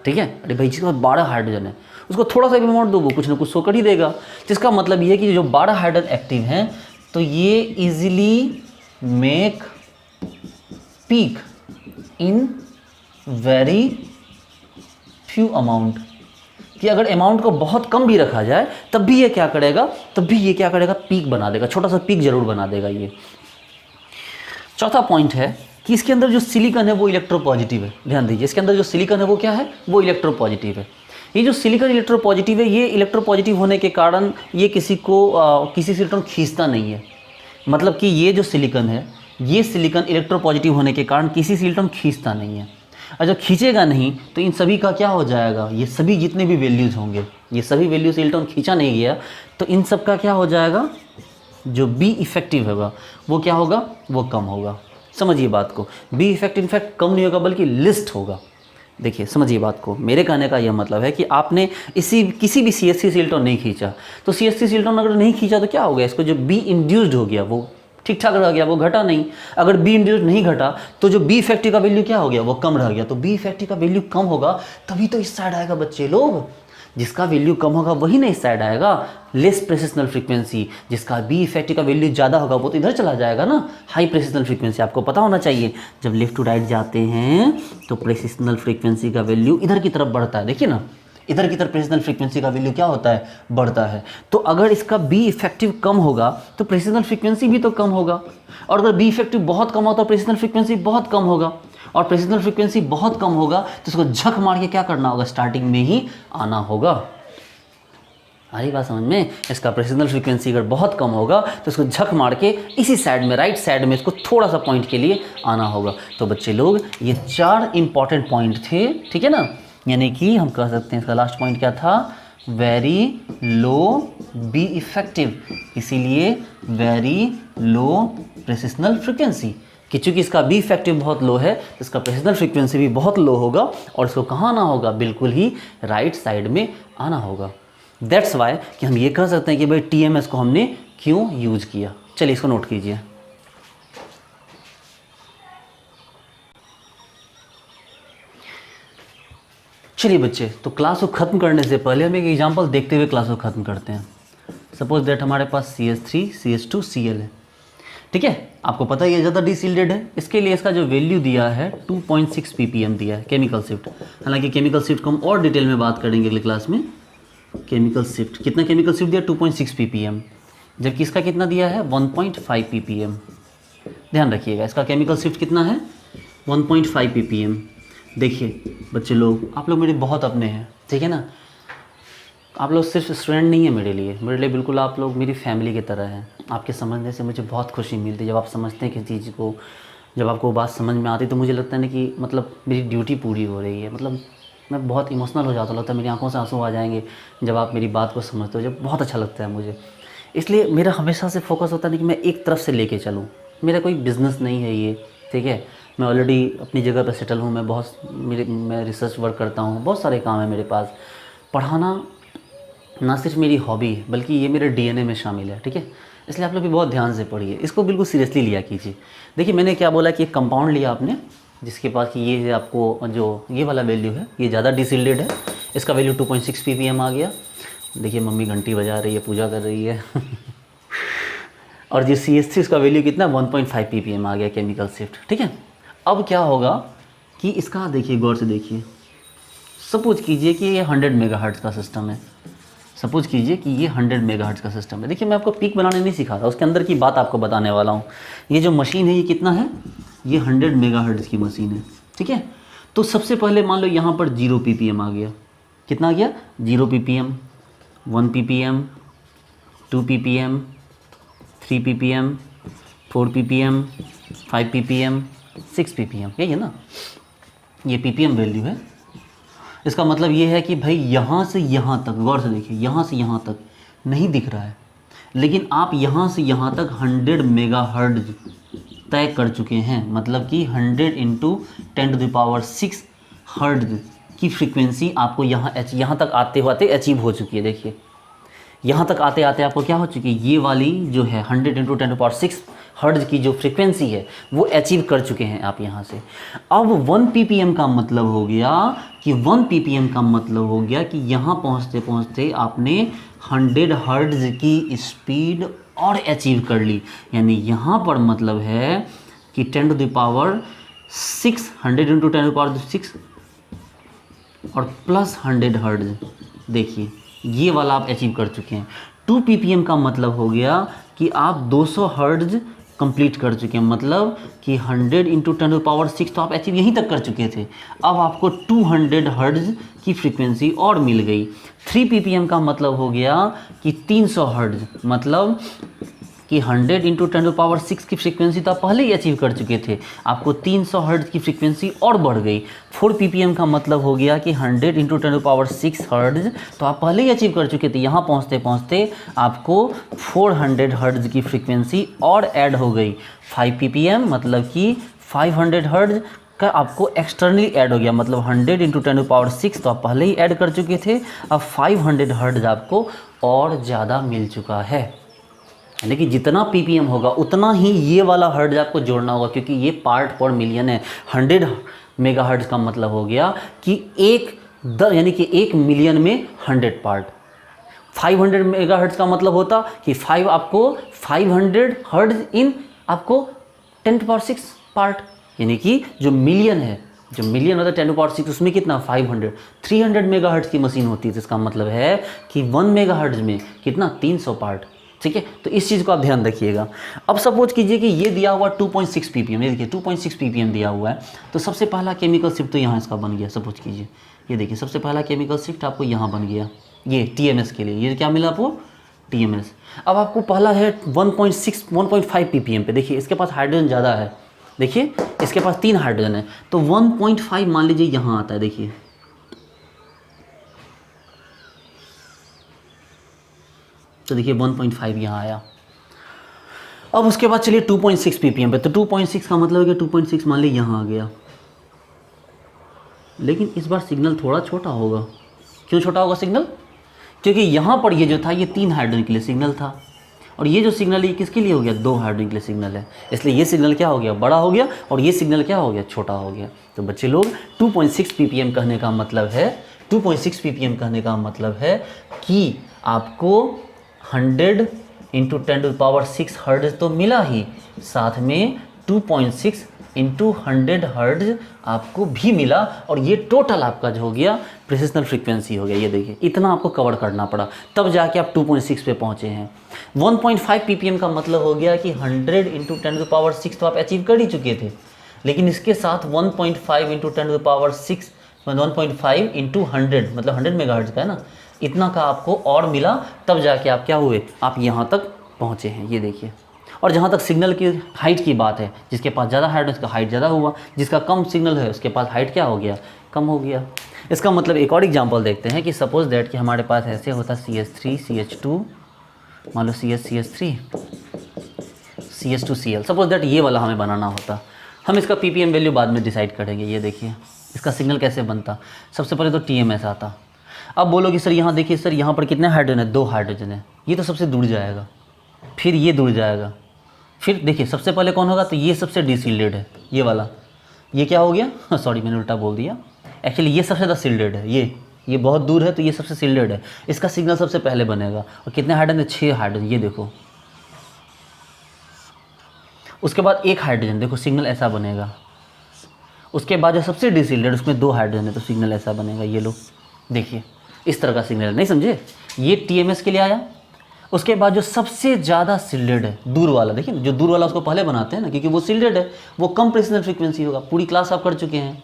ठीक है। अरे भाई जिसके पास 12 हाइड्रोजन है उसको थोड़ा सा भी अमाउंट दो वो कुछ ना कुछ शो कर ही देगा। जिसका मतलब ये है कि जो 12 हाइड्रोजन एक्टिव हैं तो ये easily make peak in very few amount, कि अगर अमाउंट को बहुत कम भी रखा जाए तब भी ये क्या करेगा, पीक बना देगा, छोटा सा पीक जरूर बना देगा ये। चौथा पॉइंट है कि इसके अंदर जो सिलिकॉन है वो इलेक्ट्रोपॉजिटिव है। ध्यान दीजिए, इसके अंदर जो सिलिकॉन है वो क्या है, वो इलेक्ट्रोपॉजिटिव है। ये जो सिलिकॉन इलेक्ट्रोपॉजिटिव है, ये इलेक्ट्रोपॉजिटिव होने के कारण ये किसी से इलेक्ट्रॉन खींचता नहीं है। मतलब कि ये जो सिलिकॉन है, ये सिलिकॉन इलेक्ट्रोपॉजिटिव होने के कारण किसी से इलेक्ट्रॉन खींचता नहीं है। और जब खींचेगा नहीं तो इन सभी का क्या हो जाएगा, ये सभी जितने भी वैल्यूज़ होंगे, ये सभी वैल्यू से इलेक्ट्रॉन खींचा नहीं गया तो इन सब का क्या हो जाएगा, जो बी इफेक्टिव होगा वो क्या होगा, वो कम होगा। समझिए बात को, बी इफेक्ट इनफैक्ट कम नहीं होगा बल्कि लिस्ट होगा। देखिए समझिए बात को, मेरे कहने का यह मतलब है कि आपने किसी भी CH3 से इलेक्ट्रॉन नहीं खींचा, तो CH3 से इलेक्ट्रॉन अगर नहीं खींचा तो क्या हो गया, इसको जो बी इंड्यूस्ड हो गया वो ठीक ठाक रह गया, वो घटा नहीं। अगर बी इंड्यूस्ड नहीं घटा तो जो बी इफेक्टिव का वैल्यू क्या हो गया, वो कम रह गया। तो बी इफेक्टिव का वैल्यू कम होगा तभी तो इस साइड आएगा बच्चे लोग, जिसका वैल्यू कम होगा वही ना इस साइड आएगा, लेस प्रेसिशनल फ्रीक्वेंसी। जिसका बी इफेक्टिव का वैल्यू ज़्यादा होगा वो तो इधर चला जाएगा ना, हाई प्रेसिशनल फ्रीक्वेंसी। आपको पता होना चाहिए जब लेफ्ट टू राइट जाते हैं तो प्रेसिशनल फ्रीक्वेंसी का वैल्यू इधर की तरफ बढ़ता है। देखिए ना, इधर की तरफ प्रेसिशनल फ्रीक्वेंसी का वैल्यू क्या होता है, बढ़ता है। तो अगर इसका बी इफेक्टिव कम होगा तो प्रेसिशनल फ्रीक्वेंसी भी तो कम होगा, और अगर बी इफेक्टिव बहुत कम होगा तो प्रेसिशनल फ्रीक्वेंसी बहुत कम होगा, और प्रेसिशनल फ्रीक्वेंसी बहुत कम होगा तो इसको झक मार के क्या करना होगा, स्टार्टिंग में ही आना होगा। हमारी बात समझ में, इसका प्रेसिशनल फ्रीक्वेंसी अगर बहुत कम होगा तो इसको झक मार के इसी साइड में, राइट साइड में इसको थोड़ा सा पॉइंट के लिए आना होगा। तो बच्चे लोग ये 4 इंपॉर्टेंट पॉइंट थे, ठीक है ना। यानी कि हम कह सकते हैं इसका लास्ट पॉइंट क्या था, वेरी लो बी इफेक्टिव, इसीलिए वेरी लो प्रेसिशनल फ्रीक्वेंसी, कि चूंकि इसका बी इफेक्टिव बहुत लो है तो इसका प्रेसिशनल फ्रीक्वेंसी भी बहुत लो होगा, और इसको कहाँ आना होगा, बिल्कुल ही राइट साइड में आना होगा। दैट्स वाई कि हम ये कह सकते हैं कि भाई TMS को हमने क्यों यूज किया। चलिए इसको नोट कीजिए। चलिए बच्चे, तो क्लास को ख़त्म करने से पहले हम एक एग्जांपल देखते हुए क्लास को ख़त्म करते हैं। सपोज दैट हमारे पास CH3 CH2 Cl है, ठीक है। आपको पता है ये ज़्यादा डीसिल्डेड है, इसके लिए इसका जो वैल्यू दिया है 2.6 ppm दिया है केमिकल शिफ्ट। हालांकि केमिकल शिफ्ट को हम और डिटेल में बात करेंगे अगली क्लास में। केमिकल शिफ्ट कितना, केमिकल शिफ्ट दिया 2.6 ppm, जबकि इसका कितना दिया है 1.5 ppm। ध्यान रखिएगा, इसका केमिकल शिफ्ट कितना है 1.5 ppm। देखिए बच्चे लोग, आप लोग मेरे बहुत अपने हैं, ठीक है ना। आप लोग सिर्फ स्टूडेंट नहीं है मेरे लिए बिल्कुल आप लोग मेरी फैमिली की तरह हैं। आपके समझने से मुझे बहुत खुशी मिलती है, जब आप समझते हैं किसी चीज़ को, जब आपको बात समझ में आती तो मुझे लगता है ना कि मतलब मेरी ड्यूटी पूरी हो रही है। मतलब मैं बहुत इमोशनल हो जाता हूँ, लगता है मेरी आंखों से आंसू आ जाएंगे जब आप मेरी बात को समझते हो, जब बहुत अच्छा लगता है मुझे। इसलिए मेरा हमेशा से फोकस होता है कि मैं एक तरफ से लेके चलूँ। मेरा कोई बिज़नेस नहीं है ये, ठीक है। मैं ऑलरेडी अपनी जगह पर सेटल हूँ, मैं रिसर्च वर्क करता हूँ, बहुत सारे काम है मेरे पास। पढ़ाना ना सिर्फ मेरी हॉबी है बल्कि ये मेरे DNA में शामिल है, ठीक है। इसलिए आप लोग भी बहुत ध्यान से पढ़िए, इसको बिल्कुल सीरियसली लिया कीजिए। देखिए मैंने क्या बोला कि एक कंपाउंड लिया आपने जिसके पास कि ये है, आपको जो ये वाला वैल्यू है ये ज़्यादा डिसिल्डेड है, इसका वैल्यू 2.6 ppm आ गया। देखिए मम्मी घंटी बजा रही है, पूजा कर रही है और जो CH3 इसका वैल्यू कितना 1.5 ppm आ गया केमिकल शिफ्ट, ठीक है। अब क्या होगा कि इसका देखिए गौर से देखिए, सपोज कीजिए कि ये 100 मेगाहर्ट्ज़ का सिस्टम है, सपोज कीजिए कि ये 100 मेगाहर्ट्ज़ का सिस्टम है। देखिए मैं आपको पीक बनाने नहीं सिखा रहा, उसके अंदर की बात आपको बताने वाला हूँ। ये जो मशीन है ये कितना है, ये 100 मेगाहर्ट्ज़ की मशीन है, ठीक है। तो सबसे पहले मान लो यहाँ पर 0 ppm आ गया। कितना आ गया, 0 ppm, 1 ppm, 2 ppm, 3 ppm, 4 ppm, 5 ppm, 6 ppm, यही है ना, ये ppm वैल्यू है। इसका मतलब ये है कि भाई यहाँ से यहाँ तक, गौर से देखिए, यहाँ से यहाँ तक नहीं दिख रहा है, लेकिन आप यहाँ से यहाँ तक 100 मेगाहर्ट्ज़ तय कर चुके हैं। मतलब कि 100 इंटू 10⁻⁶ हर्ट्ज़ की फ्रीक्वेंसी आपको यहाँ तक आते हुए अचीव हो चुकी है। देखिए यहाँ तक आते आते आपको क्या हो चुकी है, ये वाली जो है 100 इंटू 10⁻⁶ हर्ट्ज़ की जो फ्रीक्वेंसी है वो अचीव कर चुके हैं आप यहाँ से। अब 1 ppm का मतलब हो गया कि 1 ppm का मतलब हो गया कि यहाँ पहुँचते पहुँचते आपने 100 हर्ट्ज़ की स्पीड और अचीव कर ली। यानी यहाँ पर मतलब है कि 10⁻⁶, 100 इंटू 10⁻⁶ और प्लस 100 हर्ट्ज़, देखिए ये वाला आप अचीव कर चुके हैं। 2 ppm का मतलब हो गया कि आप 200 हर्ट्ज़ कंप्लीट कर चुके हैं। मतलब कि 100 इंटू 10⁻⁶ तो आप अचीव यहीं तक कर चुके थे। अब आपको 200 हर्ट्ज़ की फ्रीक्वेंसी और मिल गई। 3 ppm का मतलब हो गया कि 300 हर्ट्ज़, मतलब कि 100 इंटू 10⁻⁶ की फ्रीक्वेंसी तो आप पहले ही अचीव कर चुके थे, आपको 300 हर्ट्ज़ की फ्रीक्वेंसी और बढ़ गई। 4 ppm का मतलब हो गया कि 100 इंटू 10⁻⁶ हर्ट्ज़ तो आप पहले ही अचीव कर चुके थे, यहाँ पहुँचते पहुँचते आपको 400 हर्ट्ज़ की फ्रीक्वेंसी और ऐड हो गई। 5 ppm मतलब कि 500 हर्ट्ज़ का आपको एक्सटर्नली ऐड हो गया। मतलब 100 इंटू 10⁻⁶ तो आप पहले ही ऐड कर चुके थे, अब 500 हर्ट्ज़ आपको और ज़्यादा मिल चुका है। यानी कि जितना ppm होगा उतना ही ये वाला हर्ट्ज़ आपको जोड़ना होगा, क्योंकि ये पार्ट पर मिलियन है। 100 मेगाहर्ट्ज़ का मतलब हो गया कि यानी कि 1 मिलियन में 100 पार्ट। 500 मेगाहर्ट्ज़ का मतलब होता कि 5 आपको 500 हर्ट्ज़ इन आपको 10⁻⁶ पार्ट, यानी कि जो मिलियन है, जो मिलियन होता है 10⁻⁶, उसमें कितना 500, 300 मेगाहर्ट्ज़ की मशीन होती है। तो इसका मतलब है कि 1 मेगाहर्ट्ज़ में कितना 300 पार्ट, ठीक है। तो इस चीज़ को आप ध्यान रखिएगा। अब सपोज कीजिए कि ये दिया हुआ 2.6 ppm, ये देखिए 2.6 ppm दिया हुआ है। तो सबसे पहला केमिकल शिफ्ट तो यहाँ इसका बन गया। सपोज कीजिए ये देखिए सबसे पहला केमिकल शिफ्ट आपको यहाँ बन गया, ये TMS के लिए, ये क्या मिला आपको TMS। अब आपको पहला है 1.5 ppm पे। देखिए इसके पास हाइड्रोजन ज़्यादा है, देखिए इसके पास 3 हाइड्रोजन है, तो 1.5 मान लीजिए यहाँ आता है। देखिए तो देखिए 1.5 यहाँ आया। अब उसके बाद चलिए 2.6 ppm पे, तो 2.6 का मतलब है कि 2.6 मान लीजिए यहाँ आ गया। लेकिन इस बार सिग्नल थोड़ा छोटा होगा। क्यों छोटा होगा सिग्नल? क्योंकि यहाँ पर ये जो था ये 3 हाइड्रोजन के लिए सिग्नल था, और ये जो सिग्नल है ये किसके लिए हो गया, 2 हाइड्रोजन के लिए सिग्नल है। इसलिए ये सिग्नल क्या हो गया, बड़ा हो गया, और ये सिग्नल क्या हो गया, छोटा हो गया। तो बच्चे लोग 2.6 ppm कहने का मतलब है, 2.6 ppm कहने का मतलब है कि आपको 100 इंटू 10⁻⁶ हर्ट्ज़ तो मिला ही, साथ में 2.6 इंटू 100 हर्ट्ज़ आपको भी मिला, और ये टोटल आपका जो हो गया प्रेसिशनल फ्रीक्वेंसी हो गया। ये देखिए इतना आपको कवर करना पड़ा, तब जाके आप 2.6 पे पहुँचे हैं। 1.5 ppm का मतलब हो गया कि 100 इंटू 10⁻⁶ तो आप अचीव कर ही चुके थे, लेकिन इसके साथ 1.5 इंटू 10⁻⁶, 1.5 इंटू 100 मतलब 100 मेगाहर्ट्ज़ का है ना, इतना का आपको और मिला, तब जाके आप क्या हुए, आप यहाँ तक पहुँचे हैं। ये देखिए, और जहाँ तक सिग्नल की हाइट की बात है, जिसके पास ज़्यादा हाइट है उसका हाइट ज़्यादा हुआ, जिसका कम सिग्नल है उसके पास हाइट क्या हो गया, कम हो गया। इसका मतलब एक और एग्जांपल देखते हैं कि सपोज दैट कि हमारे पास ऐसे होता CH3 CH2, मान लो CH3 CH2Cl, सपोज दैट ये वाला हमें बनाना होता। हम इसका ppm वैल्यू बाद में डिसाइड करेंगे। ये देखिए इसका सिग्नल कैसे बनता, सबसे पहले तो TMS आता। अब बोलोगे सर यहाँ देखिए सर यहाँ पर कितने हाइड्रोजन है, 2 हाइड्रोजन है, ये तो सबसे दूर जाएगा, फिर ये दूर जाएगा, फिर देखिए सबसे पहले कौन होगा, तो ये सबसे डिसील्डेड है, ये वाला, ये क्या हो गया, सॉरी मैंने उल्टा बोल दिया, एक्चुअली ये सबसे ज़्यादा सील्डेड है, ये बहुत दूर है, तो ये सबसे सील्डेड है, इसका सिग्नल सबसे पहले बनेगा। और कितने हाइड्रोजन है, 6 हाइड्रोजन, ये देखो। उसके बाद 1 हाइड्रोजन, देखो सिग्नल ऐसा बनेगा। उसके बाद जो सबसे डिसील्डेड उसमें 2 हाइड्रोजन है, तो सिग्नल ऐसा बनेगा, ये लो देखिए। इस तरह का सिग्नल, नहीं समझे? ये टीएमएस के लिए आया। उसके बाद जो सबसे ज़्यादा सिल्डेड है, दूर वाला, देखिए जो दूर वाला उसको पहले बनाते हैं ना, क्योंकि वो सिल्डेड है, वो कम प्रेसिजन फ्रीक्वेंसी होगा। पूरी क्लास आप कर चुके हैं,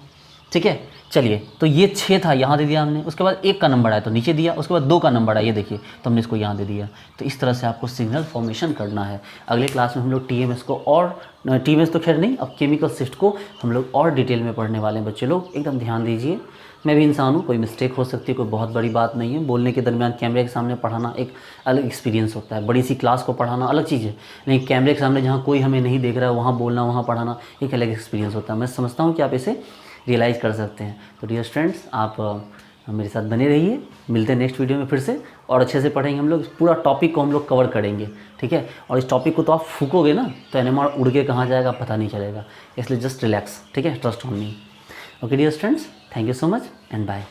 ठीक है। चलिए, तो ये 6 था, यहाँ दे दिया हमने। उसके बाद 1 का नंबर आया तो नीचे दिया। उसके बाद 2 का नंबर आया, ये देखिए, तो हमने इसको यहाँ दे दिया। तो इस तरह से आपको सिग्नल फॉर्मेशन करना है। अगले क्लास में हम लोग टीएमएस को, और टीएमएस तो खैर नहीं, अब केमिकल शिफ्ट को हम लोग और डिटेल में पढ़ने वाले हैं। बच्चे लोग एकदम ध्यान दीजिए। मैं भी इंसान हूँ, कोई मिस्टेक हो सकती है, कोई बहुत बड़ी बात नहीं है। बोलने के दरमियान कैमरे के सामने पढ़ाना एक अलग एक्सपीरियंस होता है। बड़ी सी क्लास को पढ़ाना अलग चीज़ है, लेकिन कैमरे के सामने जहाँ कोई हमें नहीं देख रहा है वहाँ बोलना, वहाँ पढ़ाना एक अलग एक्सपीरियंस होता है। मैं समझता हूँ कि आप इसे रियलाइज़ कर सकते हैं। तो डियर स्टूडेंट्स, आप मेरे साथ बने रहिए। मिलते हैं नेक्स्ट वीडियो में फिर से, और अच्छे से पढ़ेंगे हम लोग। पूरा टॉपिक को हम लोग कवर करेंगे, ठीक है। और इस टॉपिक को तो आप फूकोगे ना तो एनएमआर उड़ के कहाँ जाएगा पता नहीं चलेगा। इसलिए जस्ट रिलैक्स, ठीक है, trust on me. Okay dear students, thank you so much and bye.